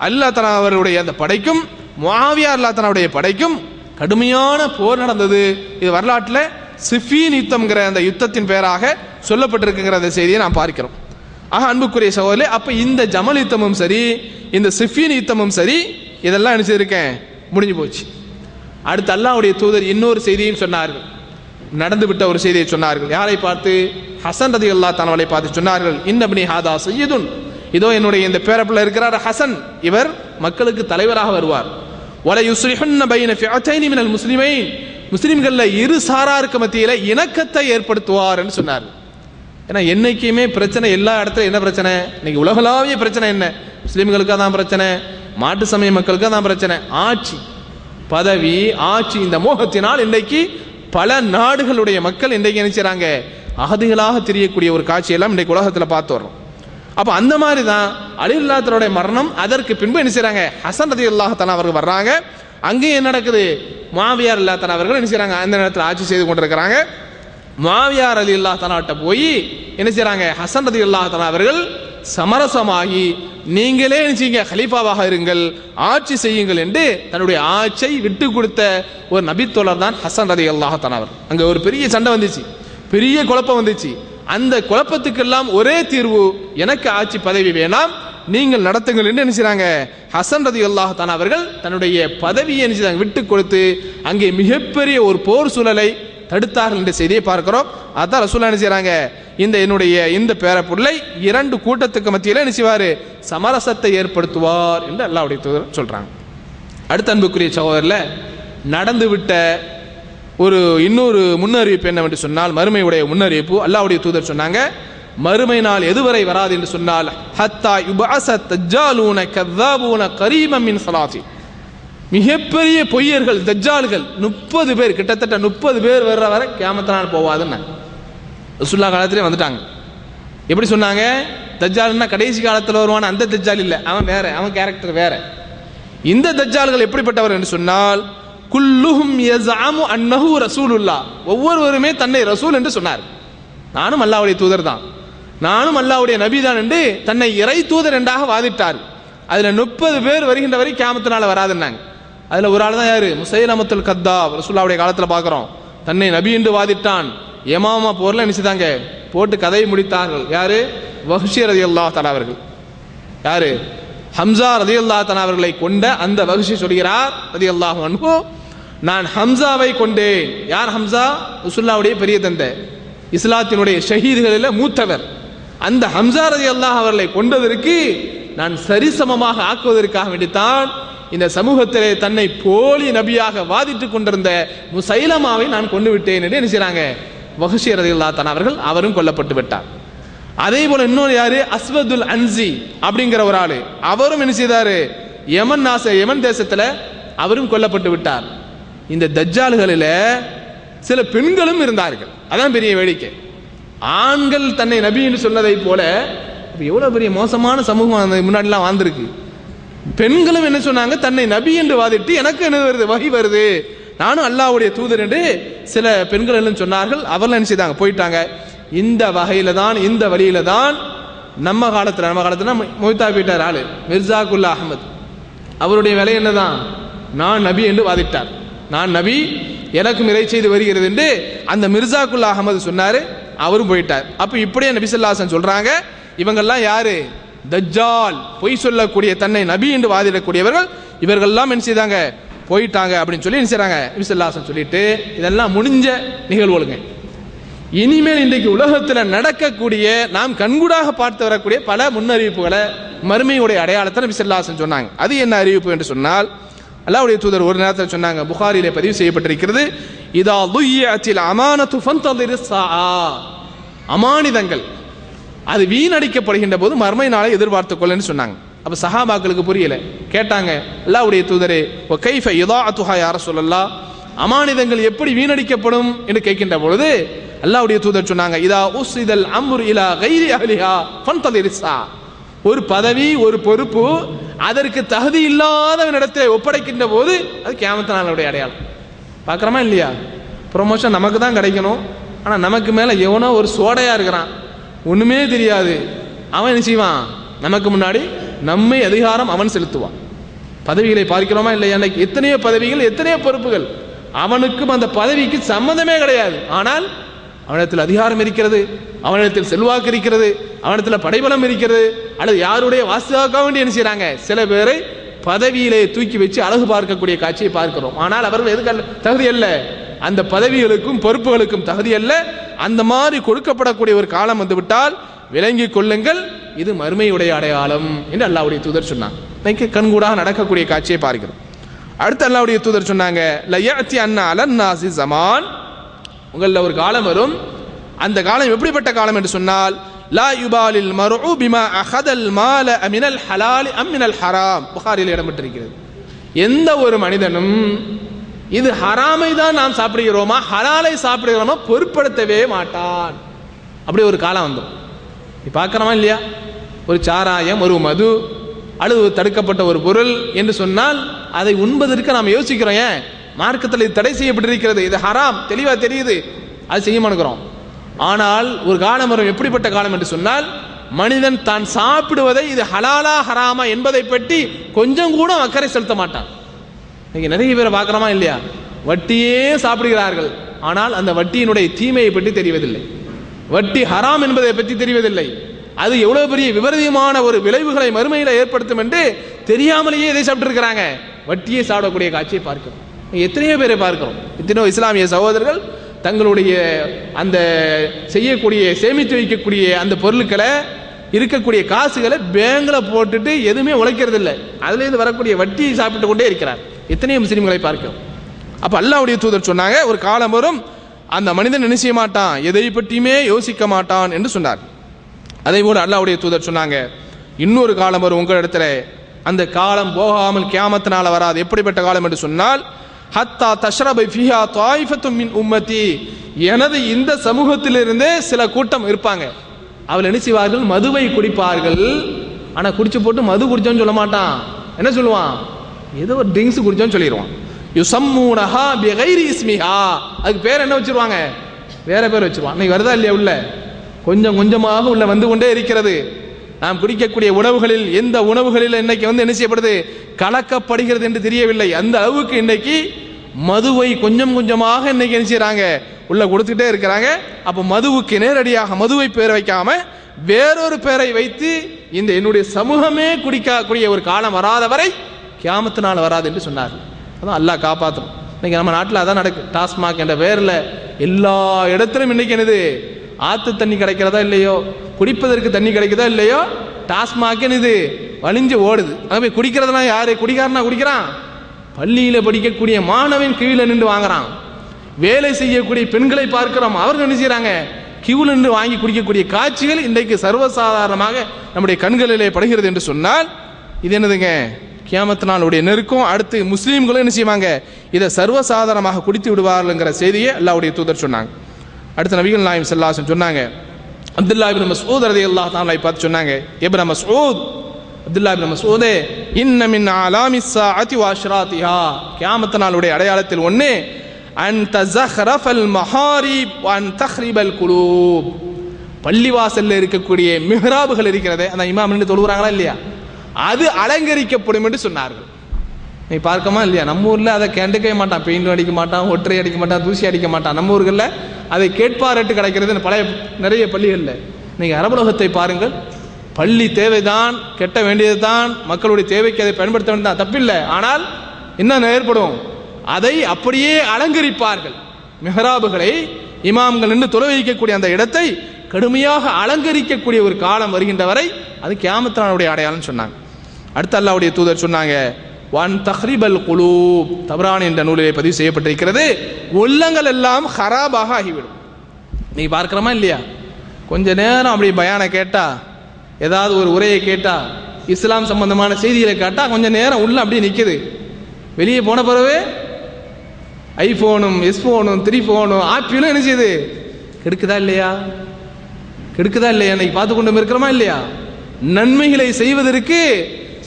அல்லாஹ் தஆலா அவருடைய அந்த படைக்கும் முஆவியா ரலியல்லாஹு தஆலாவுடைய படைக்கும் கடுமையான போர் நடந்தது. இது வரலாற்றில் சிஃபீன் யுத்தம்ங்கிற அந்த யுத்தத்தின் பெயராக சொல்லப்பட்டிருக்கிற அந்த செய்தியை நாம் பார்க்கிறோம். ஆக அன்புக்குரிய சகோதரர்களே, அப்ப இந்த ஜமல் யுத்தமும் சரி, இந்த சிஃபீன் யுத்தமும் சரி, இதெல்லாம் என்ன செய்திருக்கேன், முடிஞ்சு போச்சு. அடுத்து அல்லாஹ்வுடைய தூதர் இன்னொரு செய்தியும் சொன்னார்கள், நடந்து விட்ட ஒரு செய்தியை சொன்னார்கள். யாரை பார்த்து? ஹசன் ரலியல்லாஹு தஆலா அவர்களை பார்த்து சொன்னார்கள், இன்னப்னி ஹாதா சய்யிதுன், இதோ என்னுடைய இந்த பேரப்பிள்ளை இருக்கிறார் ஹசன், இவர் மக்களுக்கு தலைவராக வருவார். வல யுஸ்லிஹுன்ன பைன ஃபிஅத்தைனி மினல் முஸ்லிமைன், முஸ்லிம்கள்ல இரு சாராருக்கு மத்தியில இணக்கத்தை ஏற்படுத்துவார் என்று சொன்னார். ஏன்னா என்னைக்குமே பிரச்சனை எல்லா இடத்துல என்ன பிரச்சனை, இன்னைக்கு உலகளாவிய பிரச்சனை என்ன, முஸ்லிம்களுக்காக தான் பிரச்சனை, மாட்டு சமய மக்களுக்காக தான் பிரச்சனை, ஆட்சி பதவி ஆட்சி, இந்த மோகத்தினால் இன்றைக்கு பல நாடுகளுடைய மக்கள் இன்றைக்கு என்ன செய்றாங்க, அகதிகளாக தெரியக்கூடிய ஒரு காட்சியெல்லாம் இன்றைக்கு உலகத்தில் பார்த்து வர்றோம். அப்போ அந்த மாதிரி தான் அலி ரலியல்லாஹு தஆலாவுடைய மரணம், அதற்கு பின்பு என்ன செய்றாங்க, ஹசன் ரலியல்லாஹு தஆலா அவர்கள் வர்றாங்க. அங்கேயும் என்ன நடக்குது, முஆவியா ரலியல்லாஹு தஆலா அவர்கள் என்ன செய்றாங்க, அந்த நேரத்தில் ஆட்சி செய்து கொண்டிருக்கிறாங்க. முஆவியா ரலியல்லாஹு தஆலாட்ட போய் என்ன செய்றாங்க, ஹசன் ரலியல்லாஹு தஆலா அவர்கள் சமரசமாகி நீங்களே என்ன செய்யுங்க, கலீஃபாவாக இருங்கள், ஆட்சி செய்யுங்கள் என்று தன்னுடைய ஆட்சியை விட்டு கொடுத்த ஒரு நபித்தோழர் தான் ஹசன் ரலியல்லாஹு தஆலா அவர். அங்கே ஒரு பெரிய சண்டை வந்துச்சு, பெரிய குழப்பம் வந்துச்சு. அந்த குழப்பத்துக்கெல்லாம் ஒரே தீர்வு, எனக்கு ஆட்சி பதவி வேணாம், நீங்கள் நடத்துங்கள் என்று என்ன செய்றாங்க, ஹசன் ரலியல்லாஹு தஆலா அவர்கள் தன்னுடைய பதவியை என்ன செய்றாங்க, விட்டு கொடுத்து அங்கே மிகப்பெரிய ஒரு போர் சூழலை தடுத்தார்கள் என்ற செய்தியை பார்க்கிறோம். அதான் ரசூலுல்லாஹ் என்ன செய்றாங்க, என்னுடைய இந்த பேரப்புள்ளை இரண்டு கூட்டத்துக்கு மத்தியில் என்ன செய்வார், சமரசத்தை ஏற்படுத்துவார் என்று அல்லாஹ்வுடைய தூதர் சொல்றாங்க. அடுத்த அன்புக்குரிய சகோதரர்ல நடந்துவிட்ட இன்னொரு முன்னறிவிப்பு என்னவென்று சொன்னால், மறுமையுடைய முன்னறிவிப்பு அல்லாஹ்வுடைய தூதர் சொன்னாங்க, மறுமை நாள் எதுவரை வராது என்று சொன்னால், ஹத்தா யுபஅஸ தஜ்ஜாலூன கذாபூன கரீபம் மின் ஸலாத்தி, மிகப்பெரிய பொய்யர்கள் தஜ்ஜால்கள் 30 பேர், கிட்டத்தட்ட 30 பேர் வர்ற வரை கியாமத் நாள் போவாதுன்னு ரசூலுல்லாஹ் காலத்திலே வந்துட்டாங்க. எப்படி சொன்னாங்க? தஜ்ஜால்னா கடைசி காலத்தில் வருவான அந்த தஜ்ஜால் இல்லை, அவன் வேற, அவன் கேரக்டர் வேற. இந்த தஜ்ஜால்கள் எப்படிப்பட்டவர் என்று சொன்னால், குல்லுஹும் யஸஅமு அன்னஹு ரசூலுல்லாஹ், ஒவ்வொருவருமே தன்னை ரசூல் என்று சொன்னார். நானும் அல்லாஹ்வுடைய தூதர் தான், நானும் அல்லாஹ்வுடைய நபி தான் என்று தன்னை இறை தூதர் என்றாக வாதிட்டார். அதில் 30 பேர் வருகின்ற வரை கியாமத்தினால வராதுன்னாங்க. அதில் ஒரு ஆள் தான் யாரு? முசைலமத்துல் கத்தாப். ரசூலுல்லாஹ்வுடைய காலத்தில் பார்க்குறோம், தன்னை நபி என்று வாதிட்டான். யமாமா போர்ல நினைச்சுதாங்க போட்டு கதையை முடித்தார்கள். யாரு? வஹ்ஷி ரலியல்லாஹு தஆலா அவர்கள். யாரு? ஹம்சா ரலியல்லாஹு தஆலா அவர்களை கொண்ட அந்த வஹ்ஷி சொல்கிறார் ரலியல்லாஹு அன்ஹு, நான் ஹம்சாவை கொண்டேன். யார் ஹம்சா? ரசூலுல்லாஹ்வுடைய பெரிய தந்தை, இஸ்லாத்தினுடைய ஷஹீதுகளில் மூத்தவர். அந்த ஹம்சா ரலியல்லாஹு அவர்களை கொண்டதற்கு நான் சரிசமமாக ஆக்குவதற்காக வேண்டித்தான் இந்த சமூகத்திலே தன்னை போலி நபியாக வாதிட்டுக் கொண்டிருந்த முசைலமாவை நான் கொண்டு விட்டேன் என்று நினைச்சாங்க வஹ்ஷி ரலியல்லாஹு தஆலா அவர்கள். அவரும் கொல்லப்பட்டு விட்டார். அதே போல இன்னொரு யாரு? அஸ்வதுல் அன்சி அப்படிங்கிற ஒரு ஆளு, அவரும் என்ன செய்தாரு? யமன் தேசத்துல அவரும் கொல்லப்பட்டு விட்டார். இந்த தஜ்ஜால்களில சில பெண்களும் இருந்தார்கள். அதான் பெரிய வேடிக்கை. ஆண்கள் தன்னை நபி என்று சொன்னதை போல எவ்வளவு பெரிய மோசமான சமூகம் அந்த முன்னாடிலாம் வாழ்ந்திருக்கு. பெண்களும் என்ன சொன்னாங்க? தன்னை நபி என்று வாதிட்டு எனக்கு என்ன வருது? வஹி வருது, நானும் அல்லாஹ்வுடைய தூதர் என்று சில பெண்கள் எல்லாம் சொன்னார்கள். அவர்கள் என்ன செய்தாங்க? போயிட்டாங்க. இந்த வகையில தான், இந்த வழியில தான் நம்ம காலத்துல மொய்தா போயிட்டார் ஆளு மிர்சாகுல்லா அஹமத். அவருடைய வேலை என்னதான்? நான் நபி என்று வாதிட்டார். நான் நபி, எனக்கும் இறை செய்தி வருகிறது என்று அந்த மிர்சாகுல்லா அஹமது சொன்னாரு. அவரும் போயிட்டார். அப்ப இப்படியே நபி ஸல்லல்லாஹு அலைஹி வஸல்லம் சொல்றாங்க, இவங்கெல்லாம் யாரு? தஜ்ஜால், பொய் சொல்லக்கூடிய, தன்னை நபி என்று வாதிடக்கூடியவர்கள். இவர்கள்லாம் என்ன செய்தாங்க? போயிட்டாங்க அப்படின்னு சொல்லி என்ன செய்றாங்க? நபி ஸல்லல்லாஹு அலைஹி வஸல்லம் சொல்லிட்டு இதெல்லாம் முடிஞ்ச நிகழ்வுகளுங்க. இனிமேல் இன்றைக்கு உலகத்தில் நடக்கக்கூடிய, நாம் கண்கூடாக பார்த்து வரக்கூடிய பல முன்னறிவிப்புகளை, மறுமையுடைய அடையாளத்தை நபி ஸல்லல்லாஹு அலைஹி வஸல்லம் சொன்னாங்க. அது என்ன அறிவிப்பு என்று சொன்னால், அல்லாஹ்வுடைய தூதர் ஒரு நேரத்தில் சொன்னாங்க, புகாரிலே பதிவு செய்யப்பட்டிருக்கிறது, இதா லுய்யத்தில் அமானத்து ஃபந்ததிர் ஸாஆ, அமானிதங்கள் அது வீணடிக்கப்படுகின்ற போது மறுமை நாளை எதிர்பார்த்துக் கொள்ளுன்னு சொன்னாங்க. அப்ப சஹாபாக்களுக்கு புரியல, கேட்டாங்க, அல்லாஹ்வுடைய தூதரே, வ கைஃப இதாஅத்துஹா யா ரசூலல்லாஹ், அமானிதங்கள் எப்படி வீணடிக்கப்படும் என்று கேட்கின்ற பொழுது அல்லாஹ்வுடைய தூதர் சொன்னாங்க, இதா உஸ்ரிதல் அம்ரு இலா கைரி அஹ்லிஹா ஃபந்ததிர் ஸாஆ, ஒரு பதவி, ஒரு பொறுப்பு அதற்கு தகுதி இல்லாதவனிடத்தை ஒப்படைக்கின்ற போது அது கியாமத் நாளுடைய அடையாளம். பார்க்குறோமா இல்லையா? ப்ரொமோஷன் நமக்கு தான் கிடைக்கணும், ஆனால் நமக்கு மேலே எவனோ ஒரு சோடையாக இருக்கிறான், ஒன்றுமே தெரியாது, அவன் என்ன செய்வான்? நமக்கு முன்னாடி நம்மை அதிகாரம் அவன் செலுத்துவான். பதவிகளை பார்க்கிறோமா இல்லையா? எத்தனையோ பதவிகள், எத்தனையோ பொறுப்புகள், அவனுக்கும் அந்த பதவிக்கு சம்மந்தமே கிடையாது. ஆனால் அவனிடத்தில் அதிகாரம் இருக்கிறது, அவனிடத்தில் செல்வாக்கு இருக்கிறது, அவனிடத்தில் படைபலம் இருக்கிறது. அல்லது யாருடைய வாசியாக வேண்டி என்ன செய்யறாங்க? சில பேரை பதவியிலே தூக்கி வச்சு அழகு பார்க்கக்கூடிய காட்சியை பார்க்கிறோம். ஆனால் அவர்கள் எதுக்கு தகுதி அல்ல, அந்த பதவிகளுக்கும் பொறுப்புகளுக்கும் தகுதி அல்ல. அந்த மாதிரி கொடுக்கப்படக்கூடிய ஒரு காலம் வந்துவிட்டால் விளங்கிக் கொள்ளுங்கள், இது மறுமையுடைய அடையாளம் என்று அல்லாஹ்வுடைய தூதர் சொன்னாங்க. இன்னைக்கு கண்கூடாக நடக்கக்கூடிய காட்சியை பார்க்கிறோம். அடுத்து அல்லாஹ்வுடைய தூதர் சொன்னாங்க, லயஅதி அன்னா அலன்னாஸி ஸமான், உங்களில் ஒரு காலம் வரும். அந்த காலம் எப்படிப்பட்ட காலம் என்று சொன்னால், லா யுபாலில் மர்உ பிமா அஹதல் மால மினல் ஹலால் அம் மினல் ஹராம். புகாரில் இடம்பெற்றிருக்கிறது. எந்த ஒரு மனிதனும் இது ஹராமை தான் நாம் சாப்பிடுகிறோமா, ஹலாலை சாப்பிடுகிறோமா பொருட்படுத்தவே மாட்டான். அப்படி ஒரு காலம் வந்துடும். நீ பார்க்கிறோமா இல்லையா? ஒரு சாராயம், ஒரு மது அல்லது தடுக்கப்பட்ட ஒரு பொருள் என்று சொன்னால் அதை உண்பதற்கு நாம் யோசிக்கிறோம். ஏன்? மார்க்கத்தில் இது தடை செய்யப்பட்டிருக்கிறது, இது ஹராம், தெளிவாக தெரியுது, அது செய்ய மாட்டேங்கிறோம். ஆனால் ஒரு காலம் வரும், எப்படிப்பட்ட காலம் என்று சொன்னால், மனிதன் தான் சாப்பிடுவதை இது ஹலாலா ஹராமா என்பதை பற்றி கொஞ்சம் கூட அக்கறை செலுத்த மாட்டான். நீங்க நிறைய பேரை பார்க்கிறோமா இல்லையா? வட்டியே சாப்பிடுகிறார்கள், ஆனால் அந்த வட்டியினுடைய தீமையை பற்றி தெரிவதில்லை, வட்டி ஹராம் என்பதை பற்றி தெரிவதில்லை, அது எவ்வளவு பெரிய விபரீதமான ஒரு விளைவுகளை மறுமையில் ஏற்படுத்தும் என்று தெரியாமலேயே இதை சாப்பிட்டு இருக்கிறாங்க. வட்டியை சாப்பிடக்கூடிய காட்சியை பார்க்கிறோம். எத்தனையோ பேரை பார்க்கிறோம். எத்தனையோ இஸ்லாமிய சகோதரர்கள் தங்களுடைய அந்த செய்யக்கூடிய, சேமித்து வைக்கக்கூடிய அந்த பொருட்களை, இருக்கக்கூடிய காசுகளை பேங்க்ல போட்டுட்டு எதுவுமே உழைக்கிறது இல்லை, அதுலேருந்து வரக்கூடிய வட்டியை சாப்பிட்டு கொண்டே இருக்கிறார். எத்தனையோ முஸ்லிம்களை பார்க்கிறோம். அப்போ அல்லாஹ்வுடைய தூதர் சொன்னாங்க, ஒரு காலம் வரும் அந்த மனிதன் என்ன செய்ய மாட்டான், எதை பற்றியுமே யோசிக்க மாட்டான் என்று சொன்னார். அதே போல அல்லாஹ்வுடைய தூதர் சொன்னாங்க, இன்னொரு காலம் வரும் உங்களிடத்துல, அந்த காலம் போகாமல் கியாமத்தினால வராது. எப்படிப்பட்ட காலம் என்று சொன்னால், ஹத்தா தஷ்ரபை ஃபிஹா தாயிஃபத்தும் மின் உம்மதி, எனது இந்த சமூகத்திலிருந்தே சில கூட்டம் இருப்பாங்க. அவள் என்ன செய்வார்கள், மதுவை குடிப்பார்கள். ஆனால் குடிச்சு போட்டு மது குடிச்சோன்னு சொல்ல மாட்டான், என்ன சொல்லுவான், ஏதோ ஒரு ட்ரிங்க்ஸ் குடிச்சோன்னு சொல்லிடுவான். யுசம்மூனஹா பிகைரி இஸ்மிஹா, அதுக்கு பேர் என்ன வச்சிருவாங்க, வேற பேர் வச்சிருவான். இன்னைக்கு வருதா இல்லையா, உள்ள கொஞ்சம் கொஞ்சமாக உள்ள வந்து கொண்டே இருக்கிறது. நாம் குடிக்கக்கூடிய உணவுகளில் எந்த உணவுகளில் இன்னைக்கு என்ன செய்யப்படுது, கலக்கப்படுகிறது என்று தெரியவில்லை. அந்த அளவுக்கு இன்னைக்கு மதுவை கொஞ்சம் கொஞ்சமாக இன்னைக்கு என்ன செய்யறாங்க, உள்ள கொடுத்துட்டே இருக்கிறாங்க. அப்போ மதுவுக்கு நேரடியாக மதுவை பேர் வைக்காம வேறொரு பேரை வைத்து இந்த என்னுடைய சமூகமே குடிக்கக்கூடிய ஒரு காலம் வராத வரை கியாமத்தினால் வராது என்று சொன்னார். அதான் அல்லாஹ் காப்பாற்றும். இன்னைக்கு நம்ம நாட்டில் அதான் நடக்கு. டாஸ்மாக் என்ற பேரில் எல்லா இடத்திலும் இன்னைக்கு என்னது, ஆற்று தண்ணி கிடைக்கிறதா இல்லையோ, குடிப்பதற்கு தண்ணி கிடைக்கிறதா இல்லையோ, டாஸ்மாக் என்னது வலிஞ்சு ஓடுது. அங்கே போய் குடிக்கிறதுலாம் யாரு, குடிக்காரனா குடிக்கிறான், பள்ளியில் படிக்கக்கூடிய மாணவன் கீழே நின்று வாங்குறான். வேலை செய்யக்கூடிய பெண்களை பார்க்கிறோம், அவர்கள் என்ன செய்யறாங்க, கியூவில் நின்று வாங்கி குடிக்கக்கூடிய காட்சிகள் இன்றைக்கு சர்வசாதாரணமாக நம்முடைய கண்களிலே படுகிறது என்று சொன்னால் இது என்னதுங்க, கியாமத் நாளுடைய நெருக்கம். அடுத்து முஸ்லீம்களும் என்ன செய்வாங்க, இதை சர்வசாதாரணமாக குடித்து விடுவார்கள்ங்கிற செய்தியை அல்லாஹ்வுடைய தூதர் சொன்னாங்க. அடுத்த நபிகள் நாயகம் ஸல்லல்லாஹு அலைஹி வஸல்லம் சொன்னாங்க, அப்துல்லாஹ் இப்னு மஸ்ஊத் ரலியல்லாஹு தஆலா பார்த்து சொன்னாங்க, இப்னு மஸ்ஊத், அப்துல்லாஹ் இப்னு மஸ்ஊதே, இன்ன மின் அலாமிஸ் ஸாஅத்தி வ அஷ்ராத்திஹா, கியாமத் நாளுடைய அடையாளத்தில் ஒன்று, அன் தஸஹ்ரஃபல் மஹாரிப் வ அன் தக்ரிபல் குலூப், பள்ளிவாசல்ல இருக்கக்கூடிய மிஹ்ராபுகள் இருக்கிறதே, அந்த இமாம் நின்று தொழுகிறாங்களா இல்லையா, அது அலங்கரிக்கப்படும் என்று சொன்னார்கள். நீ பார்க்கமா இல்லையா, நம்ம ஊரில் அதை கண்டுக்கவே மாட்டான், பெயிண்ட் அடிக்க மாட்டான், ஒற்றை அடிக்க மாட்டான், தூசி அடிக்க மாட்டான். நம்ம ஊர்களில் அதை கேட்பாரட்டு கிடைக்கிறது பழைய நிறைய பள்ளிகளில். நீங்கள் அரபுலகத்தை பாருங்கள், பள்ளி தேவைதான், கெட்ட வேண்டியது தான், மக்களுடைய தேவைக்கு அதை பயன்படுத்த வேண்டியதான், தப்பில்லை. ஆனால் என்ன ஏற்படும், அதை அப்படியே அலங்கரிப்பார்கள். மிஹ்ராபுகளை இமாம்கள் நின்று தொலை வைக்கக்கூடிய அந்த இடத்தை கடுமையாக அலங்கரிக்கக்கூடிய ஒரு காலம் வருகின்ற வரை அது கியாமத் நாளுடைய அடையாளம் சொன்னாங்க. அடுத்து அல்லாஹ்வுடைய தூதர் சொன்னாங்க, வன் தஹ்ரிபல் குலூப், தபரானி என்ற நூலிலே பதிவு செய்யப்பட்டிருக்கிறது, உள்ளங்கள் எல்லாம் ஹராபாக ஆகிவிடும். நீ பார்க்கிறோமா இல்லையா, கொஞ்ச நேரம் அப்படி பயானை கேட்டா, ஏதாவது ஒரு உரையை கேட்டா, இஸ்லாம் சம்பந்தமான செய்திகளை கேட்டா கொஞ்ச நேரம் உள்ள அப்படியே நிற்குது. வெளியே போன பிறகு ஐபோனும் எஸ்போனும் 3 ஃபோனும் ஆப்பிளும் என்ன செய்யுது, கெடுக்குதா இல்லையா, கெடுக்குதா இல்லையா, இன்னைக்கு பார்த்து கொண்டு இருக்கிறோமா இல்லையா. நன்மைகளை செய்வதற்கு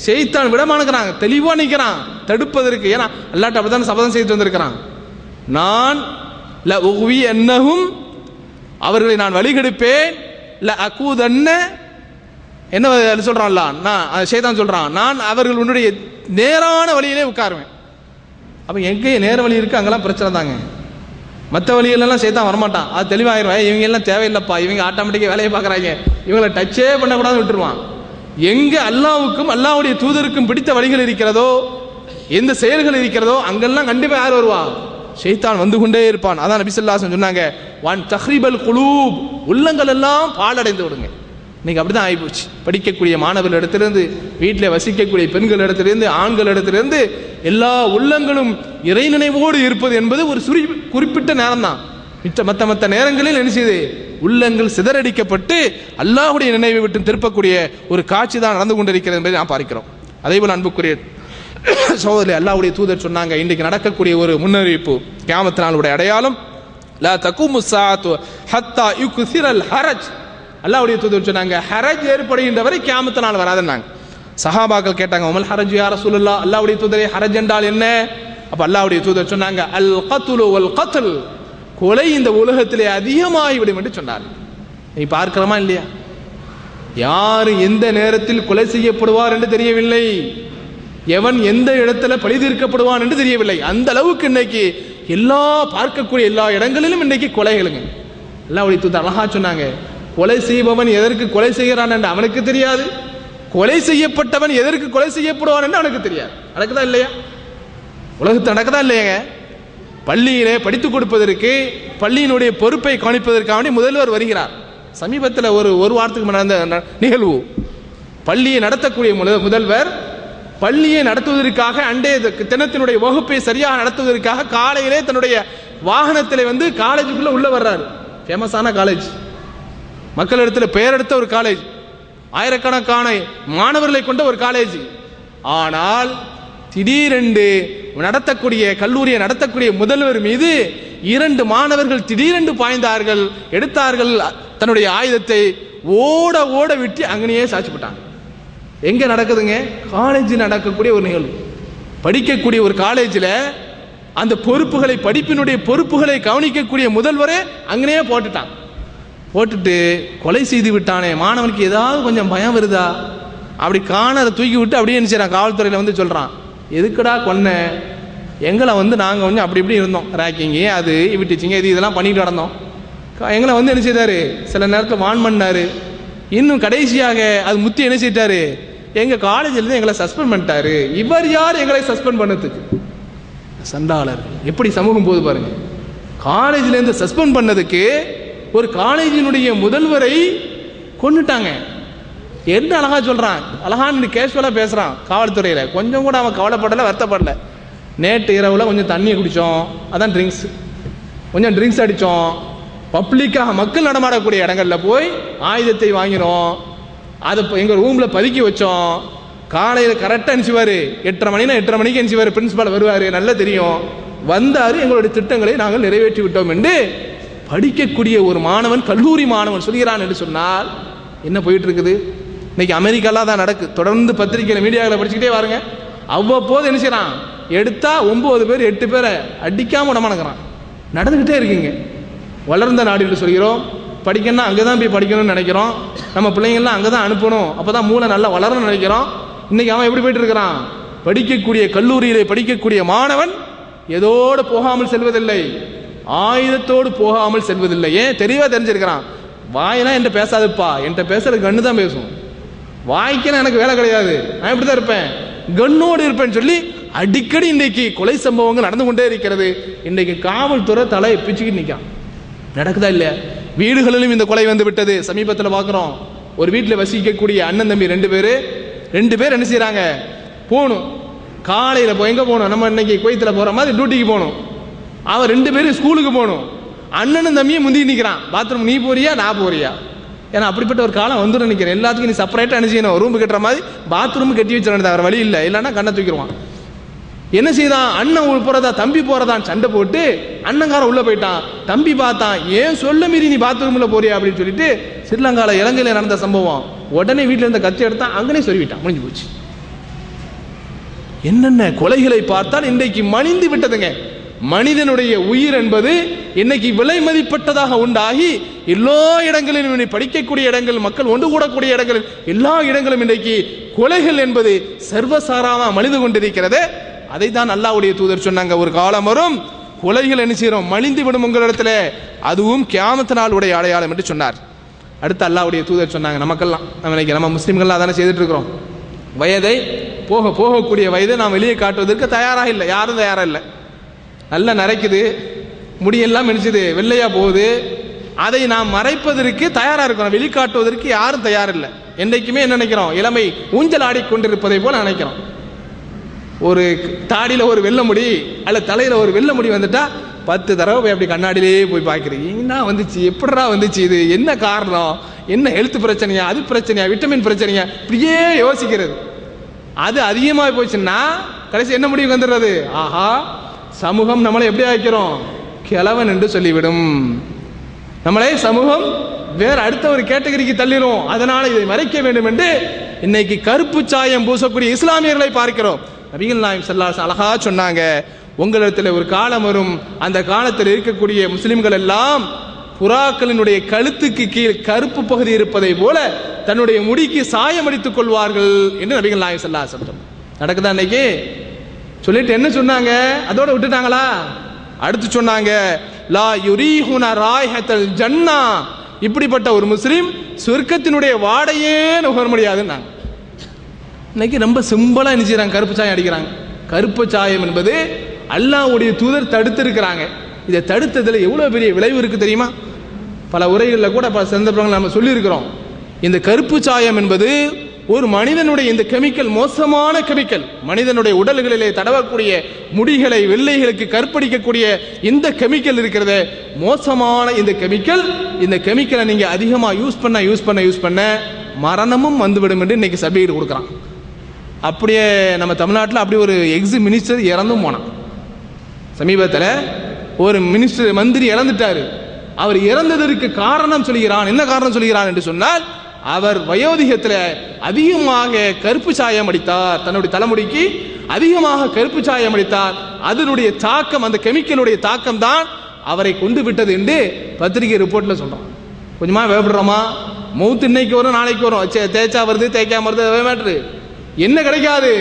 ஷைத்தான் விடமானுக்கிறாங்க, தெளிவா நிற்கிறான் தடுப்பதற்கு. ஏன்னா அல்லாஹ் அப்படித்தான் சபதம் செய்து வந்திருக்கிறான், நான் ல உஹ்வி அன்னஹும், அவர்களை நான் வழிகெடுப்பேன், ல அகூதன்ன, என்ன சொல்றான்ல, நான் ஷைத்தான் சொல்றான், நான் அவர்கள் உன்னுடைய நேரான வழியிலே உட்காருவேன். அப்ப எங்கே நேர வழி இருக்கு அங்கெல்லாம் பிரச்சனை தாங்க. மற்ற வழிகளெல்லாம் ஷைத்தான் வரமாட்டான், அது தெளிவாகிடுவேன். இவங்க எல்லாம் தேவையில்லைப்பா, இவங்க ஆட்டோமேட்டிக்காக வேலையை பார்க்குறாங்க, இவங்களை டச்சே பண்ணக்கூடாது விட்டுருவான். எங்கே அல்லாஹ்வுக்கும் அல்லாஹ்வுடைய தூதருக்கும் பிடித்த வழிகள் இருக்கிறதோ, எந்த செயல்கள் இருக்கிறதோ, அங்கெல்லாம் கண்டிப்பாக யார் வருவா, ஷைத்தான் வந்து கொண்டே இருப்பான். அதான் நபி ஸல்லல்லாஹு அலைஹி வஸல்லம் சொன்னாங்க, வான் தஹ்ரிபல் குலூப், உள்ளங்கள் எல்லாம் பாழடைந்து விடுங்க. இன்னைக்கு அப்படிதான் ஆகிப்போச்சு. படிக்கக்கூடிய மாணவர்கள் இடத்திலிருந்து, வீட்டில் வசிக்கக்கூடிய பெண்கள் இடத்திலிருந்து, ஆண்கள் இடத்திலிருந்து எல்லா உள்ளங்களும் இறை நினைவோடு இருப்பது என்பது ஒரு குறிப்பிட்ட நேரம் தான். மற்ற நேரங்களில் என்ன செய்யுது, உள்ளங்கள் சிதறடிக்கப்பட்டு அல்லாஹ்வுடைய நினைவை விட்டு திருப்பக்கூடிய ஒரு காட்சி தான் நடந்து கொண்டிருக்கிறது என்பதை நாம் பார்க்கிறோம். அதே போல அன்புக்குரிய சகோதரர்களே, அல்லாஹ்வுடைய தூதர் சொன்னாங்க, இன்றைக்கு நடக்கக்கூடிய ஒரு முன்னறிவிப்பு, கியாமத் நாளுடைய அடையாளம், லா தகுமு ஸாஅத்து ஹத்தா யுக்ஸிரல் ஹரஜ். அல்லாஹ்வுடைய தூதர் சொன்னாங்க, ஹரஜ் ஏற்படுகின்ற வரை கியாமத் நாள் வராதுன்னாங்க. சஹாபாக்கள் கேட்டாங்க, உமல் ஹரஜ் யா ரசூலுல்லாஹ், அல்லாஹ்வுடைய தூதரே ஹரஜ் என்றால் என்ன? அப்ப அல்லாஹ்வுடைய தூதர் சொன்னாங்க, அல் கத்லு வல் கத்ல், கொலை இந்த உலகத்திலே அதிகமாகிவிடும் என்று சொன்னார். நீ பார்க்கிறோமா இல்லையா, யார் எந்த நேரத்தில் கொலை செய்யப்படுவார் என்று தெரியவில்லை, எவன் எந்த இடத்துல பழி தீர்க்கப்படுவான் என்று தெரியவில்லை. அந்த அளவுக்கு இன்னைக்கு பார்க்கக்கூடிய எல்லா இடங்களிலும் இன்னைக்கு கொலைகளுங்க. அல்லாஹ்வுடைய தூதர் அழகா சொன்னாங்க, கொலை செய்பவன் எதற்கு கொலை செய்கிறான் என்று அவனுக்கு தெரியாது, கொலை செய்யப்பட்டவன் எதற்கு கொலை செய்யப்படுவான் என்று அவனுக்கு தெரியாது. நடக்குதா இல்லையா, உலகத்தில் நடக்குதா இல்லையாங்க. பள்ளியிலே படித்துக் கொடுப்பதற்கு, பள்ளியினுடைய பொறுப்பை கவனிப்பதற்காக முதல்வர் வருகிறார். சமீபத்தில் ஒரு வாரத்துக்கு நடந்த நிகழ்வு, பள்ளியை நடத்தக்கூடிய முதல்வர் பள்ளியை நடத்துவதற்காக அன்றைய தினத்தினுடைய வகுப்பை சரியாக நடத்துவதற்காக காலையிலே தன்னுடைய வாகனத்தில் வந்து காலேஜுக்குள்ள உள்ள வர்றாரு. ஃபேமஸான காலேஜ், மக்களிடத்தில் பெயர் எடுத்த ஒரு காலேஜ், ஆயிரக்கணக்கான மாணவர்களை கொண்ட ஒரு காலேஜ். ஆனால் திடீரென்று நடத்தக்கூடிய கல்லூரியை நடத்தக்கூடிய முதல்வர் மீது 2 மாணவர்கள் திடீரென்று பாய்ந்தார்கள், எடுத்தார்கள் தன்னுடைய ஆயுதத்தை, ஓட ஓட விட்டு அங்கனையே சாட்சிப்பட்டாங்க. எங்க நடக்குதுங்க? காலேஜ் நடக்கக்கூடிய ஒரு நிகழ்வு. படிக்கக்கூடிய ஒரு காலேஜில் அந்த பொறுப்புகளை, படிப்பினுடைய பொறுப்புகளை கவனிக்கக்கூடிய முதல்வரே அங்கனையே போட்டுட்டான். போட்டுட்டு கொலை செய்து விட்டானே, மாணவனுக்கு ஏதாவது கொஞ்சம் பயம் வருதா? அப்படி காண தூக்கி விட்டு அப்படியே நினைச்சான். காவல்துறையில் வந்து சொல்றான், எதுக்குடா கொன்ன? எங்களை வந்து நாங்கள் வந்து அப்படி இப்படி இருந்தோம், ரேக்கிங்கு அது விட்டுச்சிங்க இது இதெல்லாம் பண்ணிட்டு நடந்தோம். எங்களை வந்து என்ன செய்தாரு, சில நேரத்தில் வான் பண்ணாரு. இன்னும் கடைசியாக அது முத்தி என்ன செய்தாரு, எங்க காலேஜில் எங்களை சஸ்பெண்ட் பண்ணிட்டாரு. இவர் யார் எங்களை சஸ்பெண்ட் பண்ணதுக்கு? சண்டாளர்கள். எப்படி சமூகம் போது பாருங்க. காலேஜில் இருந்து சஸ்பெண்ட் பண்ணதுக்கு ஒரு காலேஜினுடைய முதல்வரை கொன்னுட்டாங்க. என்ன அழகா சொல்றான், அழகான்னு கேஷுவலா பேசுறான். காவல்துறையில கொஞ்சம் கூட அவன் கவலைப்படல, வருத்தப்படல. நேற்று இரவுல கொஞ்சம் தண்ணியை குடிச்சோம், அதான் ட்ரிங்க்ஸ், கொஞ்சம் ட்ரிங்க்ஸ் அடித்தோம், பப்ளிக்காக மக்கள் நடமாடக்கூடிய இடங்கள்ல போய் ஆயுதத்தை வாங்கினோம், அதை எங்கள் ரூமில் பதுக்கி வச்சோம். காலையில் கரெக்டாக அனுப்பிச்சுவார், 8:30 மணினா 8:30 மணிக்கு அனுப்பிச்சுவார். பிரின்சிபால் வருவார், நல்லா தெரியும். வந்தார், எங்களுடைய திட்டங்களை நாங்கள் நிறைவேற்றி விட்டோம் என்று படிக்கக்கூடிய ஒரு மாணவன், கல்லூரி மாணவன் சொல்கிறான் என்று சொன்னால் என்ன போயிட்டு இருக்குது? இன்னைக்கு அமெரிக்காலாம் தான் நடக்கு. தொடர்ந்து பத்திரிகையில் மீடியாவில் படிச்சுக்கிட்டே வாருங்க. அவ்வப்போது என்ன செய்யறான், எடுத்தா 9 பேர் 8 பேரை அடிக்காம விடமானங்கிறான். நடந்துகிட்டே இருக்குங்க. வளர்ந்த நாடு என்று சொல்கிறோம், படிக்கணும்னா அங்கே தான் போய் படிக்கணும்னு நினைக்கிறோம். நம்ம பிள்ளைங்கள்லாம் அங்கே தான் அனுப்பணும், அப்போ தான் மூளை நல்லா வளரணும்னு நினைக்கிறோம். இன்னைக்கு அவன் எப்படி போயிட்டு இருக்கிறான்? படிக்கக்கூடிய கல்லூரியிலே படிக்கக்கூடிய மாணவன் எதோடு போகாமல் செல்வதில்லை, ஆயுதத்தோடு போகாமல் செல்வதில்லை. ஏன் தெரியவா தெரிஞ்சிருக்கிறான், வாயெல்லாம் என்கிட்ட பேசாதுப்பா, என்கிட்ட பேசுறது கண்ணு தான் பேசும், வாய்க்கெல்லாம் எனக்கு வேலை கிடையாது, நான் இப்படி தான் இருப்பேன், கண்ணோடு இருப்பேன்னு சொல்லி அடிக்கடி இன்றைக்கு கொலை சம்பவங்கள் நடந்து கொண்டே இருக்கிறது. இன்றைக்கு காவல்துறை தலையை பிச்சுக்கிட்டு நிற்கான். நடக்குதா இல்லையா? வீடுகளிலும் இந்த கொலை வந்து விட்டது. சமீபத்தில் பார்க்குறோம், ஒரு வீட்டில் வசிக்கக்கூடிய அண்ணன் தம்பி 2 பேர் என்ன செய்கிறாங்க, போகணும் காலையில் போய் எங்கே போகணும், நம்ம இன்னைக்கு குவைத்தில் போகிற மாதிரி டியூட்டிக்கு போகணும். அவன் 2 பேரும் ஸ்கூலுக்கு போகணும். அண்ணனும் தம்பியும் முந்தி நிற்கிறான், பாத்ரூம் நீ போறியா நான் போறியா? ஏன்னா அப்படிப்பட்ட ஒரு காலம் வந்து நினைக்கிறேன். எல்லாத்துக்கும் நீ செப்பரேட்டாக அனுப்பிச்சிக்கணும், ரூம் கட்டுற மாதிரி பாத்ரூம் கட்டி வச்சிடணும், அவர் வழி இல்லை, இல்லைன்னா கண்ணை தூக்கிடுவான். என்ன செய்தான், அண்ணன் போறதா தம்பி போறதான் சண்டை போட்டு அண்ணங்கார உள்ள போயிட்டான். தம்பி பார்த்தான், ஏன் சொல்ல மீறி நீ பாத்ரூம்ல போறியா அப்படின்னு சொல்லிட்டு, ஸ்ரீலங்கால இலங்கையில் நடந்த சம்பவம், உடனே வீட்டில் இருந்த கத்தி எடுத்தான், அங்கனே சொல்லிவிட்டான், முடிஞ்சு போச்சு. என்னென்ன கொலைகளை பார்த்தால் இன்றைக்கு மணிந்து விட்டதுங்க. மனிதனுடைய உயிர் என்பது இன்னைக்கு விலை மதிப்பட்டதாக உண்டாகி எல்லா இடங்களிலும், படிக்கக்கூடிய இடங்கள், மக்கள் ஒன்று கூடக்கூடிய இடங்கள், எல்லா இடங்களும் இன்றைக்கு கொலைகள் என்பது சர்வசாராமா மனித கொண்டிருக்கிறது. அதை தான் அல்லாஹ்வுடைய தூதர் சொன்னாங்க, ஒரு காலம் வரும் கொலைகள் என்ன செய்யறோம், மலிந்து விடும் உங்களிடத்துல, அதுவும் கியாமத் நாளுடைய அடையாளம் என்று சொன்னார். அடுத்து அல்லாஹ்வுடைய தூதர் சொன்னாங்க, நமக்கெல்லாம் நம்ம முஸ்லிம்கள்லாம் அதானே செய்துட்டு இருக்கிறோம், வயதை போகக்கூடிய வயதை நாம் வெளியே காட்டுவதற்கு தயாராக இல்லை, யாரும் தயாராக இல்லை. நல்லா நரைக்குது, முடியெல்லாம் மெனிச்சுது, வெள்ளையா போகுது, அதை நாம் மறைப்பதற்கு தயாராக இருக்கிறோம், வெளிக்காட்டுவதற்கு யாரும் தயாரில்லை. என்றைக்குமே என்ன நினைக்கிறோம், இளமை ஊஞ்சல் ஆடிக்கொண்டிருப்பதை போல நினைக்கிறோம். ஒரு தாடியில் ஒரு வெள்ளை முடி அல்ல தலையில் ஒரு வெள்ளை முடி வந்துட்டா 10 தடவை போய் அப்படி கண்ணாடியிலேயே போய் பார்க்குறீங்க, என்ன வந்துச்சு, எப்படா வந்துச்சு, இது என்ன காரணம், என்ன ஹெல்த் பிரச்சனையா, அது பிரச்சனையா, விட்டமின் பிரச்சனையா, இப்படியே யோசிக்கிறது. அது அதிகமாக போச்சுன்னா கடைசி என்ன முடிவுக்கு வந்துடுறது, ஆஹா சமூகம் நம்மளை எப்படி ஆக்கிறோம், கிழவன் என்று சொல்லிவிடும், நம்மளை சமூகம் வேற அடுத்த ஒரு கேட்டகரிக்கு தள்ளிடும். அதனால இதை மறைக்க வேண்டும் என்று இன்னைக்கு கருப்பு சாயம் பூசக்கூடிய இஸ்லாமியர்களை பார்க்கிறோம். நபிகள் நாயகம் ஸல்லல்லாஹு அலைஹி வஸல்லம் அழகா சொன்னாங்க, உங்களிடத்தில் ஒரு காலம் வரும், அந்த காலத்தில் இருக்கக்கூடிய முஸ்லிம்கள் எல்லாம் புறாக்களினுடைய கழுத்துக்கு கீழ் கருப்பு பகுதி இருப்பதை போல தன்னுடைய முடிக்கு சாயம் அடித்துக் கொள்வார்கள் என்று நபிகள் நாயகம் ஸல்லல்லாஹு அலைஹி வஸல்லம் நடக்குதா இன்னைக்கு? சொல்லிட்டு என்ன சொன்னாங்க, அதோட விட்டுட்டாங்களா? அடுத்து சொன்னாங்க, லா யுரீஹுன ராய்ஹத்தல் ஜன்னா, இப்படிப்பட்ட ஒரு முஸ்லிம் சொர்க்கத்தினுடைய வாடையே நுகர முடியாதுன்னாங்க. இன்னைக்கு ரொம்ப சிம்பிளா என்ன செய்றாங்க, கருப்பு சாயம் அடிக்கிறாங்க. கருப்பு சாயம் என்பது அல்லாஹ்வுடைய தூதர் தடுத்திருக்கிறாங்க. இதை தடுத்ததுல எவ்வளவு பெரிய விளைவு இருக்கு தெரியுமா? பல உரைகளில் கூட பல சந்தர்ப்பங்கள் நம்ம சொல்லியிருக்கிறோம். இந்த கருப்பு சாயம் என்பது ஒரு மனிதனுடைய இந்த கெமிக்கல் மோசமான கெமிக்கல், மனிதனுடைய உடல்களிலே தடவக்கூடிய முடிகளை வெள்ளைகளுக்கு கற்பழிக்கக்கூடிய இந்த கெமிக்கல் இருக்கிறது, மோசமான இந்த கெமிக்கலை நீங்க அதிகமா யூஸ் பண்ண மரணமும் வந்துவிடும் என்று இன்னைக்கு சர்டிஃபிகேட் கொடுக்குறான். அப்படியே நம்ம தமிழ்நாட்டில் அப்படி ஒரு எக்ஸ் மினிஸ்டர் இறந்தும் போனான். சமீபத்தில் ஒரு மந்திரி இறந்துட்டாரு. அவர் இறந்ததற்கு காரணம் சொல்கிறான். என்ன காரணம் சொல்கிறான் என்று சொன்னால், அவர் வயோதிகத்தில் அதிகமாக கருப்பு சாயம் அடித்தார், தன்னுடைய தலைமுடிக்கு அதிகமாக கருப்பு சாயம் அடித்தார். அதனுடைய தாக்கம், அந்த கெமிக்கலுடைய தாக்கம் தான் அவரை கொண்டு விட்டது என்று பத்திரிகை ரிப்போர்ட்ல சொல்றான். கொஞ்சமா வேப்படுறோமா? மௌத்து இன்னைக்கு வரும் நாளைக்கு வரும், தேய்ச்சா வருது தேய்க்காம வருது, மேட்ரு என்ன கிடைக்காது.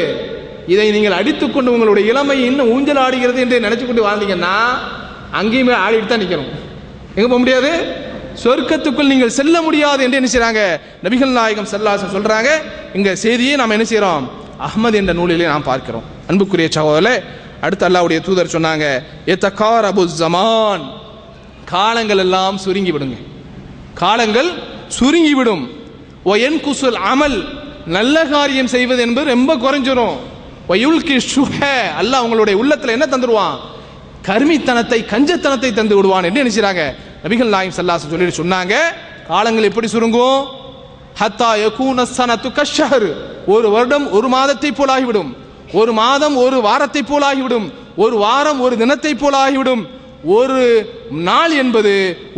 இதை நீங்கள் அடித்துக்கொண்டு உங்களுடைய இளமை இன்னும் ஊஞ்சல் ஆடுகிறது என்று நினைச்சு கொண்டு வாழ்ந்தீங்கன்னா அங்கேயுமே ஆடிட்டு தான் நிற்கணும். எங்க போக முடியாது, சொர்க்கத்துக்குள் நீங்கள் செல்ல முடியாது என்று என்ன செய்றாங்க நபிகள் நாயகம் ஸல்லல்லாஹு அலைஹி வஸல்லம் சொல்றாங்க. இங்க செய்தியை நாம் என்ன செய்யறோம், அஹ்மத் என்ற நூலிலே நாம் பார்க்கிறோம். அன்புக்குரிய சகோதரர்களே, அடுத்து அல்லாஹ்வுடைய தூதர் சொன்னாங்க, யதகாரபு ஸமான், காலங்கள் எல்லாம் சுருங்கி விடுங்க, காலங்கள் சுருங்கி விடும். வயன்குசுல் அமல், நல்ல காரியம் செய்வது என்பது ரொம்ப குறைஞ்சிரும். வயுல்கி ஷுஹ, அல்லாஹ் உங்களுடைய உள்ளத்துல என்ன தந்துடுவான், கர்மித்தனத்தை கஞ்சத்தனத்தை தந்து விடுவான் என்று நினைச்சாங்க நபிகள் நாயகம் ஸல்லல்லாஹு அலைஹி வஸல்லம் சொன்னாங்க. காலங்கள் எப்படி சுருங்கும், ஹத்தா யகூன ஸனது கஷ்ஷஹர், ஒரு வருடம் ஒரு மாதத்தை போல் ஆகிவிடும், ஒரு மாதம் ஒரு வாரத்தை போல் ஆகிவிடும், ஒரு வாரம் ஒரு தினத்தை போல் ஆகிவிடும், ஒரு நாள் என்பது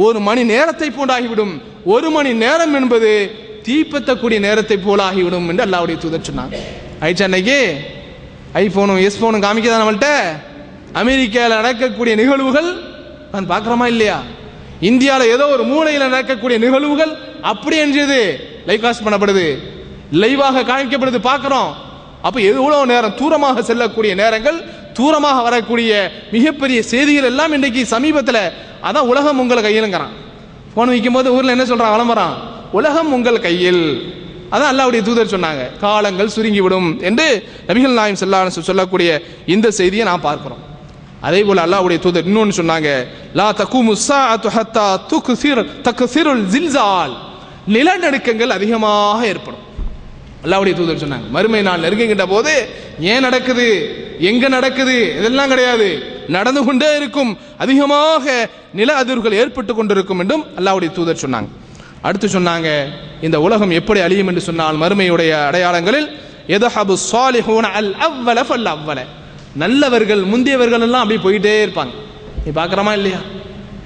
ஒரு மணி நேரத்தை போன்றாகிவிடும், ஒரு மணி நேரம் என்பது தீப்பத்தக்கூடிய நேரத்தை போல ஆகிவிடும் என்று அல்லாஹ்வுடைய தூதர் சொன்னாங்க. ஆயிடுச்சு, அன்னைக்கு ஐபோனும் எஸ்போனும் காமிக்கதான் நம்மள்கிட்ட. அமெரிக்காவில் நடக்கக்கூடிய நிகழ்வுகள் நான் பார்க்குறோமா இல்லையா, இந்தியாவில் ஏதோ ஒரு மூலையில் நடக்கக்கூடிய நிகழ்வுகள் அப்படி என்றது லைவ் காஸ்ட் பண்ணப்படுது, லைவாக காமிக்கப்படுது, பார்க்குறோம். அப்போ எவ்வளவு நேரம் தூரமாக செல்லக்கூடிய நேரங்கள், தூரமாக வரக்கூடிய மிகப்பெரிய செய்திகள் எல்லாம் இன்றைக்கு சமீபத்தில். அதான் உலகம் உங்கள் கையிலுங்கிறான். போன் வைக்கும் போது ஊரில் என்ன சொல்கிறான், விளம்பரம், உலகம் உங்கள் கையில். அதான் அல்லாஹ்வுடைய தூதர் சொன்னாங்க, காலங்கள் சுருங்கிவிடும் என்று நபிகள் நாயகம் ஸல்லல்லாஹு அலைஹி வஸல்லம் சொல்லக்கூடிய இந்த செய்தியை நாம் பார்க்கிறோம். அதே போல அல்லாஹ்வுடைய தூதர் இன்னொன்று சொன்னாங்க, லா தகூமு ஸாஅத்து ஹத்தா தக்ஸிருல் ஜில்சால், நிலநடுக்கங்கள் அதிகமாக ஏற்படும். அல்லாஹ்வுடைய தூதர் சொன்னாங்க, மறுமை நாள் நெருங்குகின்ற போது ஏன் நடக்குது, எங்க நடக்குது, இதெல்லாம் கிடையாது, நடந்து கொண்டே இருக்கும், அதிகமாக நில அதிர்வுகள் ஏற்பட்டு கொண்டிருக்கும் என்றும் அல்லாஹ்வுடைய தூதர் சொன்னாங்க. அடுத்து சொன்னாங்க, இந்த உலகம் எப்படி அழியும் என்று சொன்னால், மறுமையுடைய அடையாளங்களில் யதஹபு ஸாலிஹூன அல் அவ்வல ஃபல் அவ்வல, நல்லவர்கள் முந்தியவர்கள் எல்லாம் அப்படி போயிட்டே இருப்பாங்க. நீ பார்க்குறமா இல்லையா,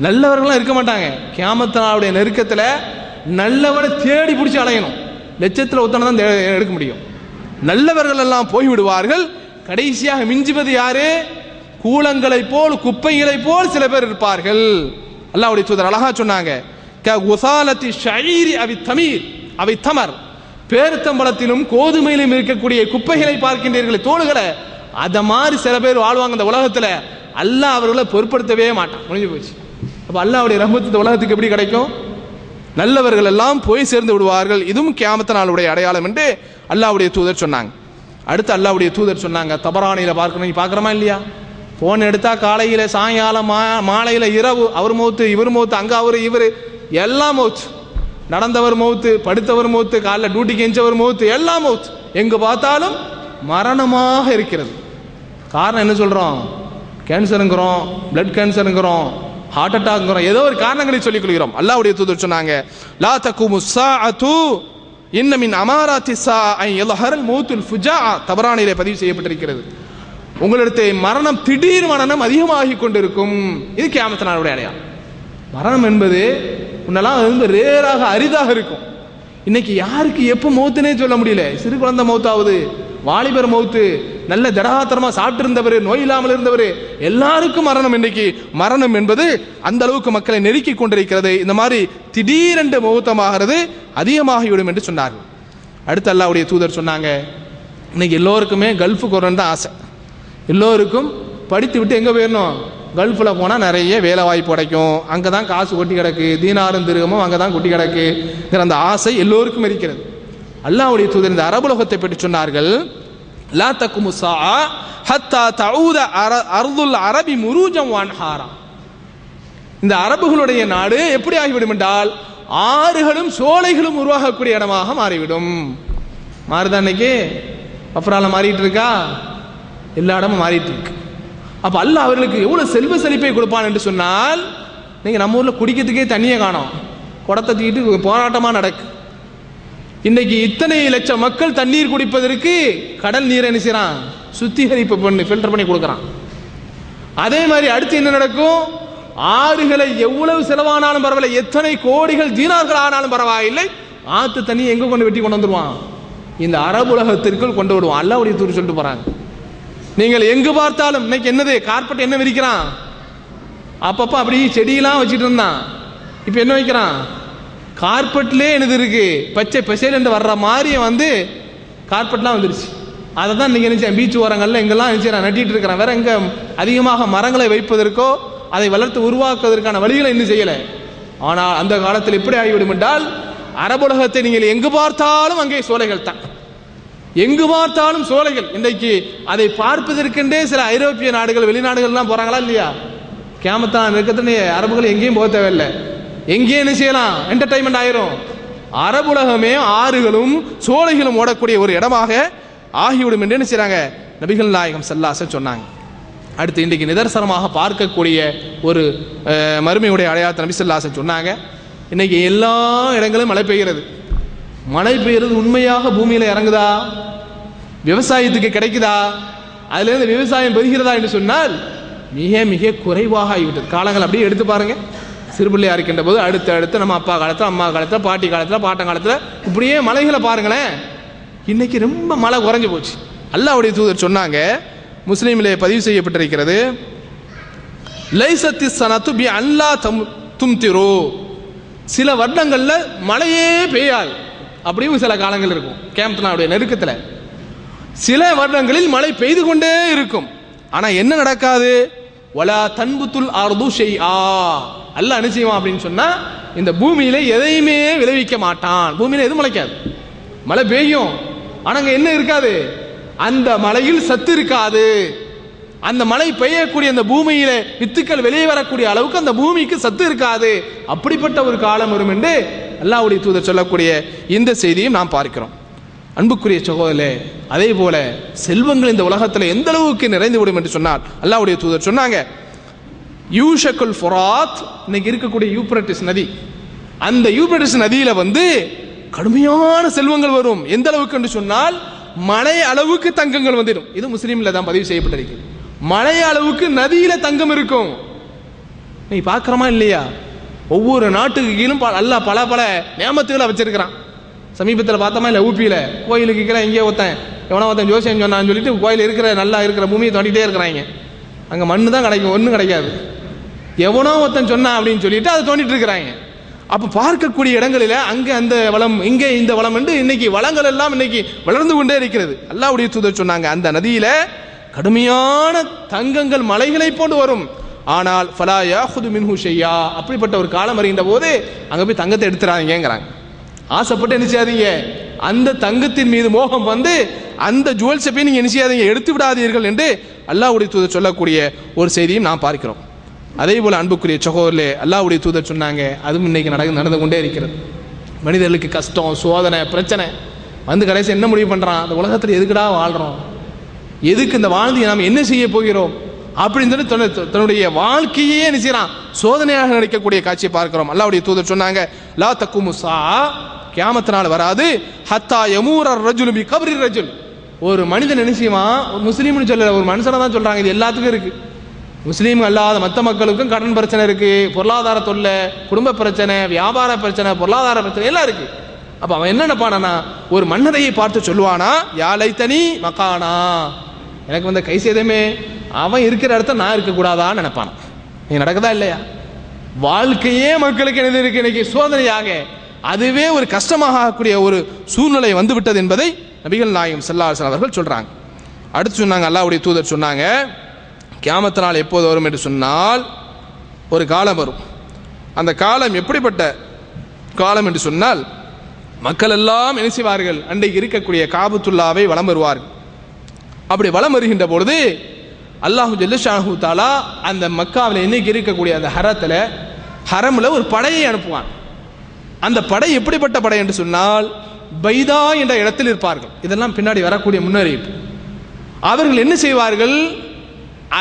நல்லவர்கள்லாம் இருக்க மாட்டாங்க. கியாமத் நாளுடைய நெருக்கத்தில் நல்லவரை தேடி பிடிச்சி அலையணும், லட்சத்தில் ஒத்தனை தான் எடுக்க முடியும். நல்லவர்கள் எல்லாம் போய்விடுவார்கள். கடைசியாக மிஞ்சுவது யாரு, கூலங்களை போல் குப்பைகளை போல் சில பேர் இருப்பார்கள். அல்லாஹ்வுடைய தூதர் அழகா சொன்னாங்க, கஉசாலத்தி ஷஈரி அவி தமீர் அவை தமர், பேரித்தம்பழத்திலும் கோதுமையிலும் இருக்கக்கூடிய குப்பைகளை பார்க்கின்றீர்கள், தோள்களை, அத மாதிரி சில பேர் வாழ்வாங்க இந்த உலகத்தில். அல்லாஹ் அவர்களை பொருட்படுத்தவே மாட்டான், முடிஞ்சு போச்சு. அப்போ அல்லாஹ்வுடைய ரஹ்மத் இந்த உலகத்துக்கு எப்படி கிடைக்கும், நல்லவர்கள் எல்லாம் போய் சேர்ந்து விடுவார்கள். இதுவும் கியாமத் நாளுடைய அடையாளம் என்று அல்லாஹ்வுடைய தூதர் சொன்னாங்க. அடுத்து அல்லாஹ்வுடைய தூதர் சொன்னாங்க, தபரானில பார்க்கணும், நீ பார்க்குறமா இல்லையா, போன் எடுத்தா காலையில சாயங்காலம் மாலையில இரவு அவர் மௌத்து இவர் மௌத்து, அங்க அவர் இவர் எல்லாம் மௌத்து, நடந்தவர் மௌத்து, படுத்தவர் மௌத்து, காலைல டியூட்டிக்கு எஞ்சவர் மௌத்து, எல்லாம் மௌத்து, எங்க பார்த்தாலும் மரணமாக இருக்கிறது. காரணம் என்ன சொல்றோம், கேன்சருங்கிறோம், பிளட் கேன்சருங்கிறோம், ஹார்ட் அட்டாக்ங்கிறோம், ஏதோ ஒரு காரணங்களை சொல்லிக் கொள்கிறோம். அல்லாஹ்வுடைய தூதர் சொன்னாங்க, லா தகுமு ஸாஅத்து இன்ன மின் அமாராத்தி ஸாஅ அன் யல்ஹரல் மௌத்துல் ஃபுஜாஅ, தபரானிலே பதிவு செய்யப்பட்டிருக்கிறது. உங்களிடத்தை மரணம், திடீர் மரணம் அதிகமாகி கொண்டிருக்கும். இது கியாமத் நாளுடைய அடையாளம். மரணம் என்பது முன்னெல்லாம் ரொம்ப ரேராக அரிதாக இருக்கும். இன்னைக்கு யாருக்கு எப்போ மௌத்துனே சொல்ல முடியல. சிறு குழந்தை மௌத்தாவது, வாலிபர் மௌத்து, நல்ல திடகாத்திரமா சாப்பிட்டு இருந்தவர், நோய் இல்லாமல் இருந்தவர், எல்லாருக்கும் மரணம். இன்னைக்கு மரணம் என்பது அந்த அளவுக்கு மக்களை நெருக்கி கொண்டிருக்கிறது. இந்த மாதிரி திடீரென்று மௌத்தமாகிறது அதிகமாகிவிடும் என்று சொன்னார்கள். அடுத்து அல்லாஹ்வுடைய தூதர் சொன்னாங்க, இன்னைக்கு எல்லோருக்குமே கல்ஃபுக்கு வரணும் தான் ஆசை. எல்லோருக்கும் படித்து விட்டு எங்கே போயிடணும், கல்ஃபில் போனால் நிறைய வேலை வாய்ப்பு கிடைக்கும், அங்கே தான் காசு கொட்டி கிடக்கு, தீனாரும் திருகமும் அங்கே தான் கொட்டி கிடக்குங்கிற அந்த ஆசை எல்லோருக்கும் இருக்கிறது. அல்லாஹ்வுடைய தூதர் இந்த அரபுலகத்தை பற்றி சொன்னார்கள், லா தகுமு ஸாஅ ஹத்தா தஊத அர்துல் அரபி முரூஜம் வன்ஹாரா, இந்த அரபுகளுடைய நாடு எப்படி ஆகிவிடும் என்றால், ஆறுகளும் சோலைகளும் உருவாகக்கூடிய இடமாக மாறிவிடும். மாறுதான் இன்னைக்கு? பஃபரால மாறிட்டு இருக்கா? எல்லா இடமும் மாறிட்டு இருக்கு. அப்ப அல்லாஹ் அவர்களுக்கு எவ்வளவு செல்வ செழிப்பை கொடுப்பான் என்று சொன்னால், நீங்க நம்ம ஊர்ல குடிக்கிறதுக்கே தண்ணியை காணோம், குடத்தை தூக்கிட்டு போராட்டமா நடக்கு. இன்னைக்கு இத்தனை லட்சம் மக்கள் தண்ணீர் குடிப்பதற்கு கடல் நீரை என்ன செய்யறான்? சுத்திகரிப்பு பண்ணி ஃபில்டர் பண்ணி கொடுக்கறான். அதே மாதிரி அடுத்து என்ன நடக்கும்? ஆறுகளை எவ்வளவு செலவானாலும் பரவாயில்லை, எத்தனை கோடிகள் தீனார்கள் ஆனாலும் பரவாயில்லை, ஆத்து தண்ணி எங்க கொண்டு வெட்டி கொண்டு வந்துருவான்? இந்த அரபு உலகத்திற்குள் கொண்டு விடுவான். அல்லாஹ்வுடைய தூதர் சொல்லிட்டு போறாங்க. நீங்கள் எங்கு பார்த்தாலும் இன்னைக்கு என்னது? கார்பெட் என்ன விரிக்கிறான்? அப்பப்ப அப்படி செடியெல்லாம் வச்சுட்டு இருந்தான், இப்ப என்ன வைக்கிறான்? கார்பெட்லேயே என்னது இருக்கு? பச்சை பசேல் என்று வர்ற மாதிரி வந்து கார்பெட்லாம் வந்துருச்சு. அதை தான் நீங்க நினைச்சேன் பீச் ஓரங்கள்ல எங்கெல்லாம் நினைச்சேன் நட்டிட்டு இருக்கிறேன். வேற எங்க அதிகமாக மரங்களை வைப்பதற்கோ அதை வளர்த்து உருவாக்குவதற்கான வழிகளை இன்னும் செய்யல. ஆனால் அந்த காலத்தில் எப்படி ஆகிவிடும் என்றால், அரபுலகத்தை நீங்கள் எங்கு பார்த்தாலும் அங்கே சோலைகள் தான், எங்கு பார்த்தாலும் சோலைகள். இன்றைக்கு அதை பார்ப்பதற்கென்றே சில ஐரோப்பிய நாடுகள் வெளிநாடுகள்லாம் போறாங்களா இல்லையா? கியாமத்தான் இருக்கிறது அரபுகள் எங்கேயும் போக தேவையில்லை, எங்கேயும் என்ன செய்யலாம், என்டர்டைன்மெண்ட் ஆயிரும். அரபுலகமே ஆறுகளும் சோலைகளும் ஓடக்கூடிய ஒரு இடமாக ஆகிவிடும் என்று என்ன செய்றாங்க? நபிகள் நாயகம் ஸல்லல்லாஹு அலைஹி வஸல்லம் சொன்னாங்க. அடுத்து இன்றைக்கு நிதர்சனமாக பார்க்கக்கூடிய ஒரு மறுமையுடைய அடையாளத்தை நபி ஸல்லல்லாஹு அலைஹி வஸல்லம் சொன்னாங்க. இன்னைக்கு எல்லா இடங்களிலும் மழை பெய்கிறது. மழை பெய்கிறது உண்மையாக பூமியில இறங்குதா? விவசாயத்துக்கு கிடைக்குதா? அதுல இருந்து விவசாயம் பெறுகிறதா என்று சொன்னால் மிக மிக குறைவாக ஆகிவிட்டது. காலங்கள் அப்படியே எடுத்து பாருங்க. சிறுபிள்ளையா இருக்கின்ற போது அடுத்து நம்ம அப்பா காலத்துல, அம்மா காலத்துல, பாட்டி காலத்துல, பாட்டன் காலத்துல இப்படியே மலைகளை பாருங்களேன். இன்னைக்கு ரொம்ப மழை குறைஞ்சு போச்சு. அல்லாஹ்வுடைய தூதர் சொன்னாங்க, முஸ்லீமிலே பதிவு செய்யப்பட்டிருக்கிறது, லைசத்தி ஸனது பி அல்லா தும்திரு, சில வருடங்கள்ல மழையே பெய்யாது, அப்படியும் சில காலங்கள் இருக்கும். கியாமத்துடைய நெருக்கத்துல சில வருடங்களில் மழை பெய்து கொண்டே இருக்கும். ஆனா என்ன நடக்காது? வலா தன்புத்துல் அர்து ஷைஆ, அல்லாஹ் என்ன செய்வான் அப்படின்னு சொன்னா, இந்த பூமியில எதையுமே விளைவிக்க மாட்டான். பூமியில எதுவும் முளைக்காது. மழை பெய்யும், ஆனா அங்க என்ன இருக்காது? அந்த மலையில் சத்து இருக்காது. அந்த மழை பெய்யக்கூடிய அந்த பூமியில வித்துக்கள் வெளியே வரக்கூடிய அளவுக்கு அந்த பூமிக்கு சத்து இருக்காது. அப்படிப்பட்ட ஒரு காலம் வரும் என்று அல்லாஹ்வுடைய தூதர் சொல்லக்கூடிய இந்த செய்தியும் நாம் பார்க்கிறோம். அன்புக்குரிய சகோதரர்களே, அதே போல செல்வங்கள் இந்த உலகத்தில் எந்த அளவுக்கு நிறைந்து விடும் என்று சொன்னால், அல்லாஹ்வுடைய தூதர் சொன்னாங்க, யூஷக்குல் ஃபுராத், இன்னைக்கு இருக்கக்கூடிய யூப்ரட்டிஸ் நதி, அந்த யூப்ரட்டிஸ் நதியில வந்து கடுமையான செல்வங்கள் வரும். எந்த அளவுக்கு என்று சொன்னால், மழை அளவுக்கு தங்கங்கள் வந்துடும். இது முஸ்லீம்ல தான் பதிவு செய்யப்பட்டிருக்கு. மழை அளவுக்கு நதியில தங்கம் இருக்கும். நீ பார்க்கிறோமா இல்லையா? ஒவ்வொரு நாட்டுக்கு கீழும் அல்லாஹ் பல பல நியமத்துகளை வச்சிருக்கிறான். சமீபத்தில் பார்த்தோமா இல்லை, ஊப்பியில கோயிலுக்கு கீழே எங்கேயோ ஒருத்தன் ஜோசியம் சொன்னான்னு சொல்லிட்டு கோயில் இருக்கிற நல்லா இருக்கிற பூமியை தோண்டிகிட்டே இருக்கிறாங்க. அங்கே மண்ணு தான் கிடைக்கும், ஒன்றும் கிடைக்காது. எவனோ ஒருத்தன் சொன்னான் அப்படின்னு சொல்லிட்டு அதை தோண்டிட்டு இருக்கிறாங்க. அப்போ பார்க்கக்கூடிய இடங்களில் அங்கே அந்த வளம், இங்கே இந்த வளம் என்று இன்னைக்கு வளங்கள் எல்லாம் இன்னைக்கு வளர்ந்து கொண்டே இருக்கிறது. அல்லாஹ்வுடைய தூதர் சொன்னாங்க, அந்த நதியில கடுமையான தங்கங்கள் மலைகளை போன்று வரும். ஆனால் ஃபலா யாஹுது மின்ஹு ஷையா, அப்படிப்பட்ட ஒரு காலம் வருகின்ற போது அங்கே போய் தங்கத்தை எடுத்துறாதீங்கிறாங்க. ஆசைப்பட்டு என்ன செய்யாதீங்க, அந்த தங்கத்தின் மீது மோகம் வந்து அந்த ஜுவல்ஸை போய் நீங்க என்ன செய்யாதீங்க, எடுத்து விடாதீர்கள் என்று அல்லாஹ்வுடைய தூதர் சொல்லக்கூடிய ஒரு செய்தியும் நாம் பார்க்கிறோம். அதே போல அன்புக்குரிய சகோதரர்களே, அல்லாஹ்வுடைய தூதர் சொன்னாங்க, அதுவும் இன்னைக்கு நடந்து கொண்டே இருக்கிறது. மனிதர்களுக்கு கஷ்டம், சோதனை, பிரச்சனை வந்து கடைசி என்ன முடிவு பண்றான்? அந்த உலகத்தில் எதுக்குடா வாழ்றோம், எதுக்கு இந்த வாழ்ந்து நாம் என்ன செய்ய போகிறோம் அப்படின்னு சொல்லி தன்னுடைய வாழ்க்கையே என்ன செய்யறான், சோதனையாக நினைக்கக்கூடிய காட்சியை பார்க்கிறோம். அல்லாஹ்வுடைய தூதர் சொன்னாங்க, லா தக்குமு ஸாஅ, கியாமத்தினால் வராது, ஹத்தா யமூர ரஜுலு பி கப்ரி ரஜுல், ஒரு மனிதன் என்ன செய்வான், ஒரு முஸ்லீம்னு சொல்லல, ஒரு மனுஷனை தான் சொல்றாங்க. இது எல்லாத்துக்கும் இருக்கு. முஸ்லீம் அல்லாத மற்ற மக்களுக்கும் கடன் பிரச்சனை இருக்கு, பொருளாதார தொல்லை, குடும்ப பிரச்சனை, வியாபார பிரச்சனை, பொருளாதார பிரச்சனை எல்லாம் இருக்கு. அப்ப அவன் என்ன நினைப்பானா, ஒரு மன்னரையை பார்த்து சொல்லுவானா, யா லைத்தனி மகானா, எனக்கு வந்த கை சேதமே, அவன் இருக்கிற இடத்த நான் இருக்கக்கூடாதான்னு நினைப்பான். நீ நடக்குதா இல்லையா? வாழ்க்கையே மக்களுக்கு என்ன இருக்கு இன்னைக்கு சோதனையாக, அதுவே ஒரு கஷ்டமாக ஆகக்கூடிய ஒரு சூழ்நிலை வந்துவிட்டது என்பதை நபிகள் நாயகம் ஸல்லல்லாஹு அலைஹி வஸல்லம் அவர்கள் சொல்றாங்க. அடுத்து சொன்னாங்க, அல்லாஹ்வுடைய தூதர் சொன்னாங்க, கியாமத் நாள் எப்போது வரும் என்று சொன்னால், ஒரு காலம் வரும். அந்த காலம் எப்படிப்பட்ட காலம் என்று சொன்னால், மக்கள் எல்லாம் என்ன செய்வார்கள், அன்றைக்கு இருக்கக்கூடிய காபத்துல்லாவை வலம் வருவார்கள். அப்படி வலம் வருகின்ற பொழுது அல்லாஹு ஜல்லஷானஹு தஆலா அந்த மக்காவில் இன்னைக்கு இருக்கக்கூடிய அந்த ஹரம்ல ஒரு படையை அனுப்புவான். அந்த படை எப்படிப்பட்ட படை என்று சொன்னால் பைதா என்ற இடத்தில் இருப்பார்கள். இதெல்லாம் பின்னாடி வரக்கூடிய முன்னறிவிப்பு. அவர்கள் என்ன செய்வார்கள்?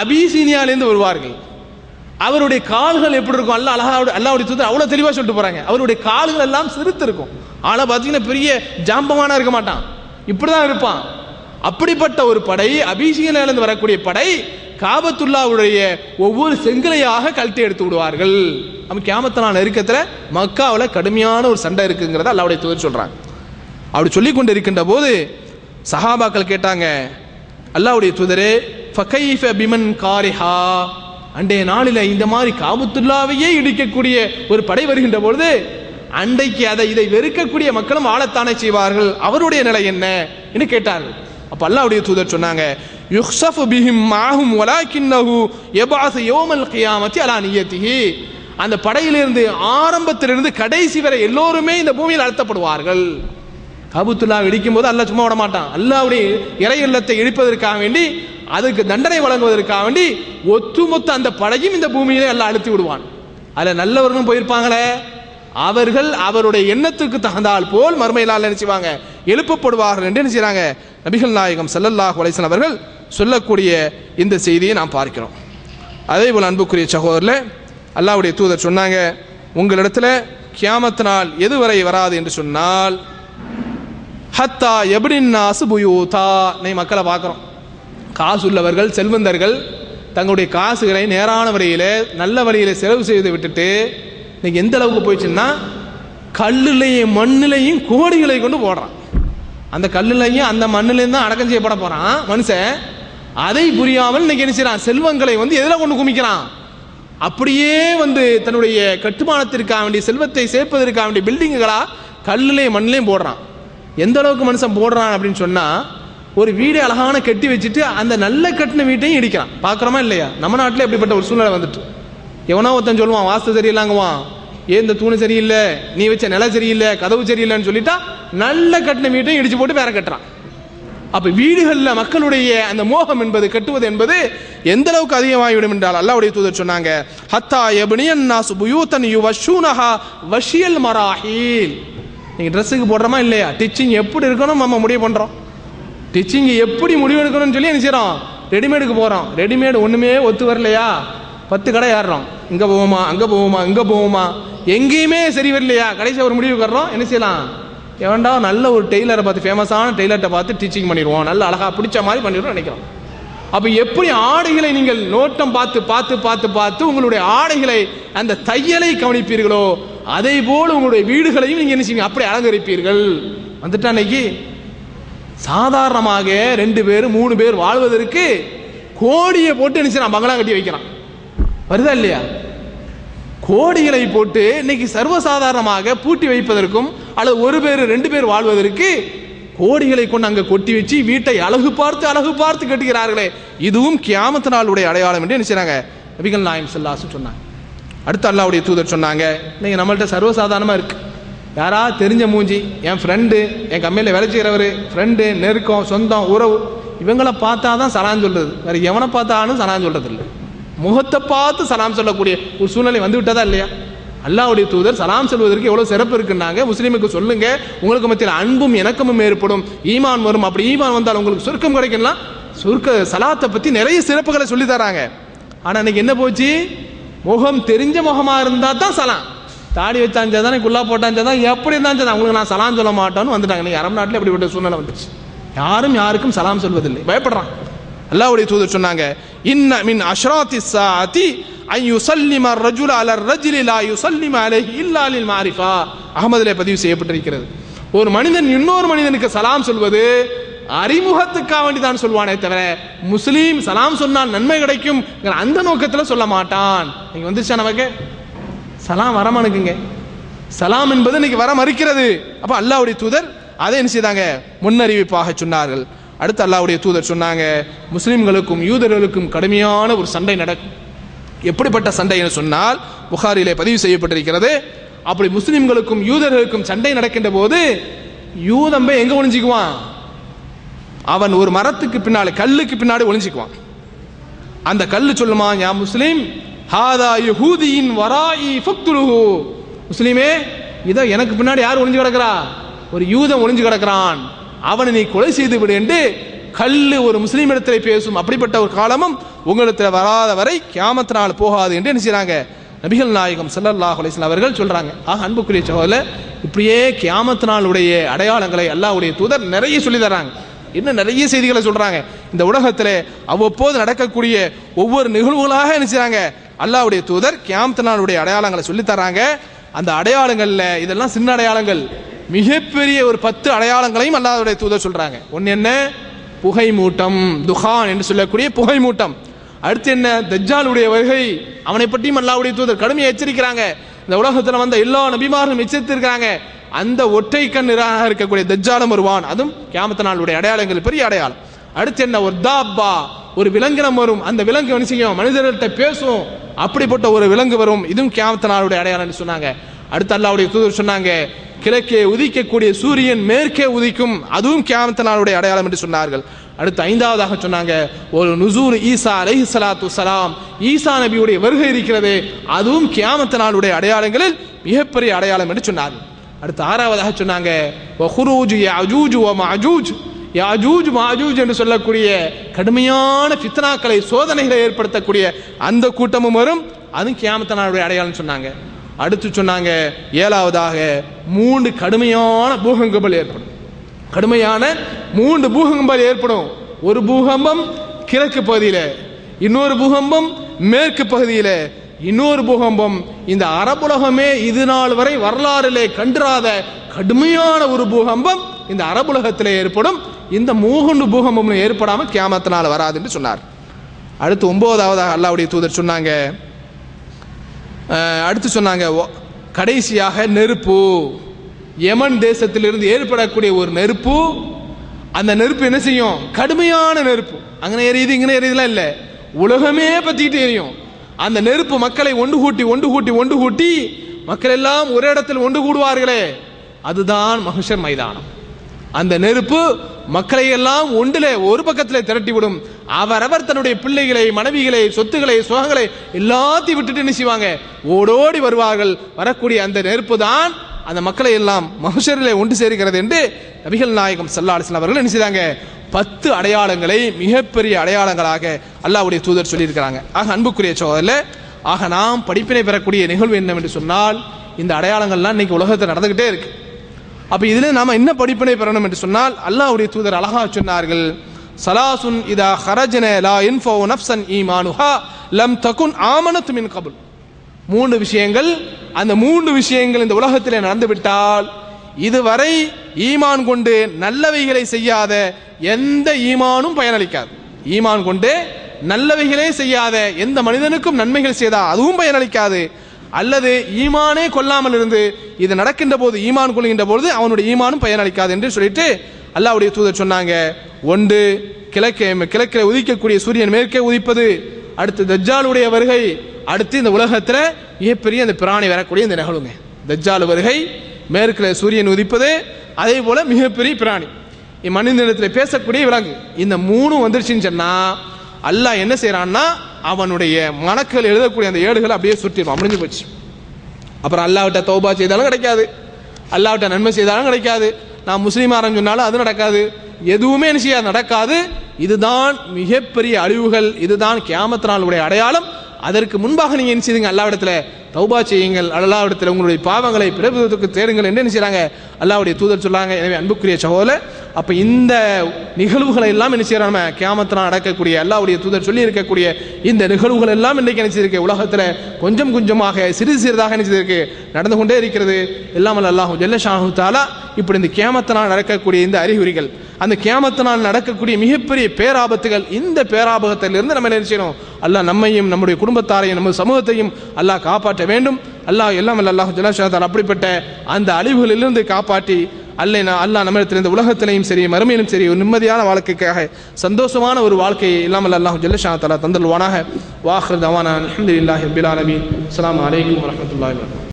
அபிசீனியாவிலிருந்து வருவார்கள். அவருடைய கால்கள் எப்படி இருக்கும்? அல்லாஹ்வுடைய தூதர் அவ்வளவு தெளிவா சொல்லிட்டு போறாங்க. அவருடைய கால்கள் எல்லாம் சிறுத்து இருக்கும். ஆனா பாத்தீங்கன்னா பெரிய ஜாம்பமான இருக்க மாட்டான், இப்படிதான் இருப்பான். அப்படிப்பட்ட ஒரு படை, அபிசீனியாவிலிருந்து வரக்கூடிய படை, காபத்துல்லாவுடைய ஒவ்வொரு செங்கலையாக கழட்டி எடுத்து விடுவார்கள். நம்ம கியாமத் நாள் நெருக்கத்துல மக்காவில் கடுமையான ஒரு சண்டை இருக்குங்கிறத அல்லாஹ்வுடைய தூதர் சொல்றாங்க. அப்படி சொல்லி கொண்டு இருக்கின்ற போது சஹாபாக்கள் கேட்டாங்க, அல்லாஹ்வுடைய தூதரே, ஃபகைஃப பிமன் காரிஹா, அன்றைய நாளில் இந்த மாதிரி காபத்துல்லாவையே இடிக்கக்கூடிய ஒரு படை வருகின்ற பொழுது அன்றைக்கு இதை வெறுக்கக்கூடிய மக்களும் வாழத்தானே செய்வார்கள், அவருடைய நிலை என்ன என்று கேட்டார்கள். அப்ப அல்லாஹ்வுடைய தூதர் சொன்னாங்க, யுக்ஸஃபு பிஹிம் மாஹும் வலாக்கின்னஹு யபஅஸு யௌமல் கியாமத்தி அலா நியத்திஹி, அந்த படையிலிருந்து ஆரம்பத்திலிருந்து கடைசி வரை எல்லோருமே இந்த பூமியில் அழுத்தப்படுவார்கள். காபத்துல்லா இடிக்கும் போது அல்லாஹ் சும்மா விட மாட்டான். அல்லாஹ்வுடைய இறை இல்லத்தை இடிப்பதற்காக வேண்டி, அதுக்கு தண்டனை வழங்குவதற்காக வேண்டி ஒட்டுமொத்த அந்த படையும் இந்த பூமியிலே அல்லாஹ் அழுத்தி விடுவான். அதில் நல்லவர்களும் போயிருப்பாங்களே, அவர்கள் அவருடைய எண்ணத்துக்கு தகுந்தால் போல் மறுமையிலால் நினைச்சுவாங்க எழுப்பப்படுவார்கள் என்று நினைச்சாங்க. நபிகள் நாயகம் ஸல்லல்லாஹு அலைஹி வஸல்லம் அவர்கள் சொல்லக்கூடிய இந்த செய்தியை நாம் பார்க்கிறோம். அதே போல் அன்புக்குரிய சகோதரர்களே, அல்லாஹ்வுடைய தூதர் சொன்னாங்க, உங்களிடத்துல கியாமத் நாள் எதுவரை வராது என்று சொன்னால், ஹத்தா எப்டின் நாசு புயூதா, நீ மக்களை பார்க்குறோம், காசு உள்ளவர்கள் செல்வந்தர்கள் தங்களுடைய காசுகளை நேரான வழியில் நல்ல வழியில் செலவு செய்து விட்டுட்டு இன்னைக்கு எந்த அளவுக்கு போயிடுச்சுன்னா கல்லுலையும் மண்ணிலையும் கோடிகளை கொண்டு போடுறான். அந்த கல்லுலையும் அந்த மண்ணிலையும் தான் அடக்கம் செய்யப்பட போறான் மனுஷன். அதை புரியாமல் இன்னைக்கு என்ன செய்யறான்? செல்வங்களை எதில் கொண்டு குமிக்கிறான்? அப்படியே தன்னுடைய கட்டுமானத்திற்காக வேண்டிய செல்வத்தை சேர்ப்பதற்காக வேண்டிய பில்டிங்குகளா கல்லுலையும் மண்ணிலையும் போடுறான். எந்த அளவுக்கு மனுஷன் போடுறான் அப்படின்னு சொன்னா, ஒரு வீடு அழகான கட்டி வச்சுட்டு அந்த நல்ல கட்டின வீட்டையும் இடிக்கிறான். பார்க்குறோமா இல்லையா? நம்ம நாட்டில் எப்படிப்பட்ட ஒரு சூழ்நிலை வந்துட்டு, எவனோ ஒருத்தன் சொல்லுவான் வாஸ்து சரியில்லைங்குவான், ஏன் இந்த தூணு சரியில்லை, நீ வச்ச நிலை சரியில்லை, கதவு சரியில்லைன்னு சொல்லிட்டா நல்ல கட்டின வீட்டையும் இடிச்சு போட்டு வேற கட்டுறான். அப்ப வீடுகளில் மக்களுடைய அந்த மோகம் என்பது, கட்டுவது என்பது எந்த அளவுக்கு அதிகமாகிவிடும் என்றால் அல்லாஹ்வுடைய தூதர் சொன்னாங்க, ஹத்தா யப்னியன் நாசு புயூதன் யுவஷூனஹா வஷியல் மராஹில். நீங்க ட்ரெஸ்ஸுக்கு போடுறோமா இல்லையா, டிச்சிங் எப்படி இருக்கணும் நம்ம முடிவு பண்றோம். டிச்சிங் எப்படி முடிவு எடுக்கணும்னு சொல்லி என்ன செய்யறோம்? ரெடிமேடுக்கு போறோம். ரெடிமேடு ஒண்ணுமே ஒத்து வரலையா, 10 கடை ஏறுறோம், இங்க போவோமா அங்க போவோமா இங்க போவோமா, எங்கேயுமே சரி வரலையா, கடைசி ஒரு முடிவு வர்றோம். என்ன செய்யலாம்? எவன்டா நல்ல ஒரு டெய்லரை பார்த்து, ஃபேமஸான டெய்லர்கிட்ட பார்த்து டீச்சிங் பண்ணிடுவோம், நல்ல அழகா பிடிச்ச மாதிரி பண்ணிடுவோம் நினைக்கிறோம். அப்ப எப்படி ஆடைகளை நீங்கள் நோட்டம் பார்த்து பார்த்து பார்த்து பார்த்து உங்களுடைய ஆடைகளை அந்த தையலை கவனிப்பீர்களோ, அதே போல் உங்களுடைய வீடுகளையும் நீங்க என்ன செய்வீங்க? அப்படி அலங்கரிப்பீர்கள். வந்துட்டா இன்னைக்கு சாதாரணமாக 2 பேர் 3 பேர் வாழ்வதற்கு கோடியை போட்டு என்ன செய்யறான்? பங்களா கட்டி வைக்கிறான். வருதா இல்லையா? கோடிகளை போட்டு இன்னைக்கு சர்வசாதாரணமாக பூட்டி வைப்பதற்கும் அல்லது 1 பேர் 2 பேர் வாழ்வதற்கு கோடிகளை கொண்டு அங்க கொட்டி வச்சு வீட்டை அழகு பார்த்து கட்டுகிறார்களே, இதுவும் கியாமத் நாளுடைய அடையாளம் என்று என்ன செய்றாங்க? நபிகள் நாயகம் ஸல்லல்லாஹு அலைஹி வஸல்லம் சொன்னாங்க. அடுத்து அல்லாஹ்வுடைய தூதர் சொன்னாங்க, இன்னைக்கு நம்மள்ட்ட சர்வசாதாரணமா இருக்கு, யாரா தெரிஞ்ச மூஞ்சி, என் ஃப்ரெண்டு, என் கம்பெனியில் வேலை செய்கிறவர் ஃப்ரெண்டு, நெருக்கம், சொந்தம், உறவு, இவங்களை பார்த்தா தான் சலாம் சொல்றது, வேற எவனை பார்த்தாலும் சலாம் சொல்றது இல்லை. முகத்தை பார்த்து சலாம் சொல்லக்கூடிய ஒரு சூழ்நிலை வந்து விட்டதா இல்லையா? அல்லாஹ்வுடைய தூதர் சலாம் சொல்வதற்கு எவ்வளவு சிறப்பு இருக்குன்னாங்க. முஸ்லீமுக்கு சொல்லுங்க, உங்களுக்கு மத்தியில் அன்பும் இணக்கமும் ஏற்படும், ஈமான் வரும். அப்படி ஈமான் வந்தால் உங்களுக்கு சொர்க்கம் கிடைக்கலாம். சொர்க்க சலாத்தை பத்தி நிறைய சிறப்புகளை சொல்லி தராங்க. ஆனா இன்னைக்கு என்ன போச்சு? முகம் தெரிஞ்ச முகமா இருந்தா தான் சலாம், தாடி வச்சாஞ்சா தானே, குல்லா போட்டாஞ்சா தான், எப்படி இருந்தாலும் அவங்களுக்கு நான் சலாம் சொல்ல மாட்டோன்னு வந்துட்டாங்க. நீங்க அரபு நாட்டில் எப்படிப்பட்ட சூழ்நிலை வந்துச்சு? யாரும் யாருக்கும் சலாம் சொல்வதில்லை, பயப்படுறான். அல்லாஹ்வுடைய தூதர் சொன்னாங்க, இன்ன மின் அஷ்ராத்தி ஸாஅத்தி அன் யுஸல்லிம الرجل على الرجل لا يسلم عليه الا للمعرفه. அஹ்மதிலே பதிவு செய்யப்பட்டிருக்கிறது. ஒரு மனிதன் இன்னொரு மனிதனுக்கு சலாம் சொல்வது அறிமுகத்துக்காக வேண்டி தான் சொல்வானே தவிர, முஸ்லீம் சலாம் சொன்னால் நன்மை கிடைக்கும் அந்த நோக்கத்தில் சொல்ல மாட்டான். நீங்க வந்துச்சா நமக்கு சலாம் வர மனுக்குங்க, சலாம் என்பது இன்னைக்கு வர மறுக்கிறது. அப்ப அல்லாஹ்வுடைய தூதர் அதை என்ன செய்தாங்க? முன்னறிவிப்பாக சொன்னார்கள். அடுத்து அல்லாஹ்வுடைய தூதர் சொன்னாங்க, முஸ்லிம்களுக்கும் யூதர்களுக்கும் கடுமையான ஒரு சண்டை நடக்கும். எப்படிப்பட்ட சண்டை என்று சொன்னால் புகாரிலே பதிவு செய்யப்பட்டிருக்கிறது. அப்படி முஸ்லிம்களுக்கும் யூதர்களுக்கும் சண்டை நடக்கின்ற போது யூதம்பை எங்க ஒளிஞ்சிக்குவான்? அவன் ஒரு மரத்துக்கு பின்னாடி, கல்லுக்கு பின்னாடி ஒளிஞ்சிக்குவான். அந்த கல்லு சொல்லுமா, யா முஸ்லிம் ஹாதா யஹூதியின் வராஇ ஃபக்துலுஹு, முஸ்லிமே இதை எனக்கு பின்னாடி யார் ஒளிஞ்சு கிடக்கிறா, ஒரு யூதன் ஒளிஞ்சு கிடக்கிறான், அவனை நீ கொலை செய்து விடு என்று கல்லு ஒரு முஸ்லீம் இடத்துல பேசும். அப்படிப்பட்ட ஒரு காலமும் உங்களிடத்தில் வராத வரை கியாமத் நாள் போகாது என்று என்ன செய்றாங்க நபிகள் நாயகம் ஸல்லல்லாஹு அலைஹி வஸல்லம் அவர்கள் சொல்றாங்க. ஆக அன்புக்குரிய சகோதரர்களே, இப்படியே கியாமத் நாளுடைய அடையாளங்களை அல்லாஹ்வுடைய தூதர் நிறைய சொல்லி தர்றாங்க. இன்னும் நிறைய செய்திகளை சொல்றாங்க. இந்த உலகத்தில் அவ்வப்போது நடக்கக்கூடிய ஒவ்வொரு நிகழ்வுகளாக என்ன செய்றாங்க அல்லாஹ்வுடைய தூதர் கியாமத் நாளுடைய அடையாளங்களை சொல்லி தர்றாங்க. அந்த அடையாளங்கள்ல இதெல்லாம் சின்ன அடையாளங்கள், மிகப்பெரிய ஒரு 10 அடையாளங்களையும் அல்லாஹ்வுடைய தூதர் சொல்றாங்க. ஒன்னு என்ன, புகை மூட்டம், துஹான் என்று சொல்லக்கூடிய புகை மூட்டம். அடுத்து என்ன, தஜ்ஜாலுடைய வருகை, அவனை பற்றியும் அல்லாஹ்வுடைய தூதர் கடுமையாக எச்சரிக்கிறாங்க. இந்த உலகத்தில் வந்த எல்லா நபிமார்களும் எச்சரித்திருக்கிறாங்க. அந்த ஒற்றை கண் இருக்கக்கூடிய தஜ்ஜாலும் வருவான், அதுவும் கியாமத் நாளுடைய அடையாளங்கள், பெரிய அடையாளம். அடுத்து என்ன, ஒரு தாப்பா, ஒரு விலங்கினம் வரும், அந்த விலங்கு என்ன செய்யும், மனிதர்கள்ட்ட பேசும், அப்படிப்பட்ட ஒரு விலங்கு வரும், இதுவும் கியாமத் நாளுடைய அடையாளம் சொன்னாங்க. அடுத்து அல்லாஹ்வுடைய தூதர் சொன்னாங்க, கிழக்கே உதிக்கக்கூடிய சூரியன் மேற்கே உதிக்கும், அதுவும் கியாமத் நாளுடைய அடையாளம் என்று சொன்னார்கள். அடுத்து 5வதாக சொன்னாங்க, ஒரு நுசூல் ஈசா அலைஹிஸ்ஸலாத்து வஸ்ஸலாம், ஈசா நபியுடைய வருகை இருக்கிறது, அதுவும் கியாமத் நாளுடைய அடையாளங்களில் மிகப்பெரிய அடையாளம் என்று சொன்னார்கள். அடுத்து 6வதாக சொன்னாங்க, வஹுரூஜ் யஅஜூஜ் வ மஅஜூஜ், யஅஜூஜ் மஅஜூஜ் என்று சொல்லக்கூடிய கடுமையான ஃபித்னாக்களை, சோதனைகளை ஏற்படுத்தக்கூடிய அந்த கூட்டமும் வரும், அதுவும் கியாமத் நாளுடைய அடையாளம் சொன்னாங்க. அடுத்து சொன்னாங்க 7வதாக 3 கடுமையான பூகம்பங்கள் ஏற்படும். கடுமையான 3 பூகம்பங்கள் ஏற்படும். ஒரு பூகம்பம் கிழக்கு பகுதியில், இன்னொரு பூகம்பம் மேற்கு பகுதியில், இன்னொரு பூகம்பம் இந்த அரபுலகமே இது நாள் வரை வரலாறிலே கண்டிராத கடுமையான ஒரு பூகம்பம் இந்த அரபுலகத்தில் ஏற்படும். இந்த 3 பூகம்பம் ஏற்படாமல் கியாமத் நாள் வராது என்று சொன்னார். அடுத்து 9வதாக அல்லாஹ்வுடைய தூதர் சொன்னாங்க, அடுத்து சொன்னாங்க கடைசியாக நெருப்பு, யமன் தேசத்திலிருந்து ஏற்படக்கூடிய ஒரு நெருப்பு. அந்த நெருப்பு என்ன செய்யும், கடுமையான நெருப்பு, அங்கே எரியுது இங்கே எரியுதுலாம் இல்லை, உலகமே பற்றிக்கிட்டு எரியும். அந்த நெருப்பு மக்களை ஒன்று கூட்டி மக்கள் எல்லாம் ஒரே இடத்தில் ஒன்று கூடுவார்களே, அதுதான் மஹ்ஷர் மைதானம். அந்த நெருப்பு மக்களை எல்லாம் ஒன்றிலே ஒரு பக்கத்தில் திரட்டிவிடும். அவரவர் தன்னுடைய பிள்ளைகளை, மனைவிகளை, சொத்துக்களை, சுகங்களை எல்லாத்தையும் விட்டுட்டு என்ன செய்வாங்க, ஓடோடி வருவார்கள். வரக்கூடிய அந்த நெருப்பு தான் அந்த மக்களை எல்லாம் மஹ்ஷரிலே ஒன்று சேர்க்கிறது என்று நபிகள் நாயகம் ஸல்லல்லாஹு அலைஹி வஸல்லம் அவர்கள் என்ன செய்றாங்க 10 அடையாளங்களை மிகப்பெரிய அடையாளங்களாக அல்லாஹ்வுடைய தூதர் சொல்லியிருக்கிறாங்க. ஆக அன்புக்குரிய சகோதரர்களே, ஆக நாம் படிப்பினை பெறக்கூடிய நிகழ்வு என்னவென்று சொன்னால், இந்த அடையாளங்கள்லாம் இன்னைக்கு உலகத்தில் நடந்துகிட்டே இருக்கு. அப்ப இதுல நாம என்ன படிப்பினை பெறணும் என்று சொன்னால், அல்லாஹ்வுடைய தூதர் அழகா சொன்னார்கள், சலாசுன் இதா ஹரஜன லா யன்ஃபவு நஃப்ஸன் ஈமானுஹா லம் தகுன் ஆமனத் மின் கபுல். 3 விஷயங்கள், அந்த 3 விஷயங்கள் இந்த உலகத்திலே நடந்துவிட்டால் இதுவரை ஈமான் கொண்டு நல்லவைகளை செய்யாத எந்த ஈமானும் பயனளிக்காது. ஈமான் கொண்டு நல்லவைகளே செய்யாத எந்த மனிதனுக்கும் நன்மைகள் செய்தால் அதுவும் பயனளிக்காது. அல்லது ஈமானே கொள்ளாமல் இருந்து இது நடக்கின்ற போது ஈமான் கொள்கின்ற பொழுது அவனுடைய ஈமானும் பயனளிக்காது என்று சொல்லிட்டு அல்லாஹ்வுடைய தூதர் சொன்னாங்க. ஒன்று, கிழக்கில் உதிக்கக்கூடிய சூரியன் மேற்கே உதிப்பது, அடுத்து தஜ்ஜாலுடைய வருகை, அடுத்து இந்த உலகத்தில் மிகப்பெரிய அந்த பிராணி வரக்கூடிய இந்த நிகழ்வுங்க. தஜ்ஜால் வருகை, மேற்கில் சூரியன் உதிப்பது, அதே போல மிகப்பெரிய பிராணி மனிதனிடத்தில் பேசக்கூடிய விலங்கு, இந்த 3 வந்துருச்சுன்னு சொன்னா அல்லாஹ் என்ன செய்யறான்னா அவனுடைய மனக்கள் எழுதக்கூடிய அந்த ஏடுகளை அப்படியே சுற்றிடுவான், முடிஞ்சு போச்சு. அப்புறம் அல்லாஹ்விட்ட தௌபா செய்தாலும் கிடைக்காது, அல்லாஹ்விட்ட நன்மை செய்தாலும் கிடைக்காது, நான் முஸ்லீமாரன் சொன்னாலும் அது நடக்காது, எதுவுமே என்ன செய்ய நடக்காது. இதுதான் மிகப்பெரிய அழிவுகள், இதுதான் கியாமத் நாளுடைய அடையாளம். அதற்கு முன்பாக நீங்க என்ன செய்யுங்க, அல்லாஹ்விடத்துல தௌபா செய்யுங்கள், அல்லாஹ்விடத்துல உங்களுடைய பாவங்களை பிறப்புக்கு தேடுங்கள் என்று என்ன செய்றாங்க அல்லாஹ்வுடைய தூதர் சொல்றாங்க. எனவே அன்புக்குரிய சகோதரர், அப்ப இந்த நிகழ்வுகளை எல்லாம் என்ன செய்யறாங்க, கியாமத் நாள் நடக்கக்கூடிய அல்லாஹ்வுடைய தூதர் சொல்லி இருக்கக்கூடிய இந்த நிகழ்வுகள் எல்லாம் இன்றைக்கு என்ன செய்யிருக்கு, உலகத்துல கொஞ்சம் கொஞ்சமாக சிறிது சிறிதாக என்ன செய்திருக்கு நடந்து கொண்டே இருக்கிறது. எல்லாம் அல்லாஹ் ஜல்ல ஷானஹு தஆலா இப்படி இந்த கியாமத் நாள் நடக்கக்கூடிய இந்த அறிகுறிகள், அந்த கியாமத் நாள் நடக்கக்கூடிய மிகப்பெரிய பேராபத்துகள், இந்த பேராபத்திலிருந்து நம்ம என்ன செய்யணும், அல்லாஹ் நம்மையும் நம்முடைய குடும்பத்தாரையும் நம்ம சமூகத்தையும் அல்லாஹ் காப்பாற்ற வேண்டும். அல்லாஹ் எல்லாம் அல்லாஹ் ஜல்ல ஷானஹு தஆலா அப்படிப்பட்ட அந்த அழிவுகளிலிருந்து காப்பாற்றி அல்லாஹ் நம்மிடத்தில் இந்த உலகத்திலையும் சரி மறுமையிலும் சரி ஒரு நிம்மதியான வாழ்க்கைக்காக சந்தோஷமான ஒரு வாழ்க்கையை இல்லாமல் அல்லாஹ் ஜல்ல ஷானஹு தஆலா தந்தல்வானாக. வாஹிர் தவானா அல்ஹம்துலில்லாஹி ரப்பில் ஆலமீன். அஸ்ஸலாமு அலைக்கும் வரஹ்மத்துல்லாஹி வபரகாத்துஹு.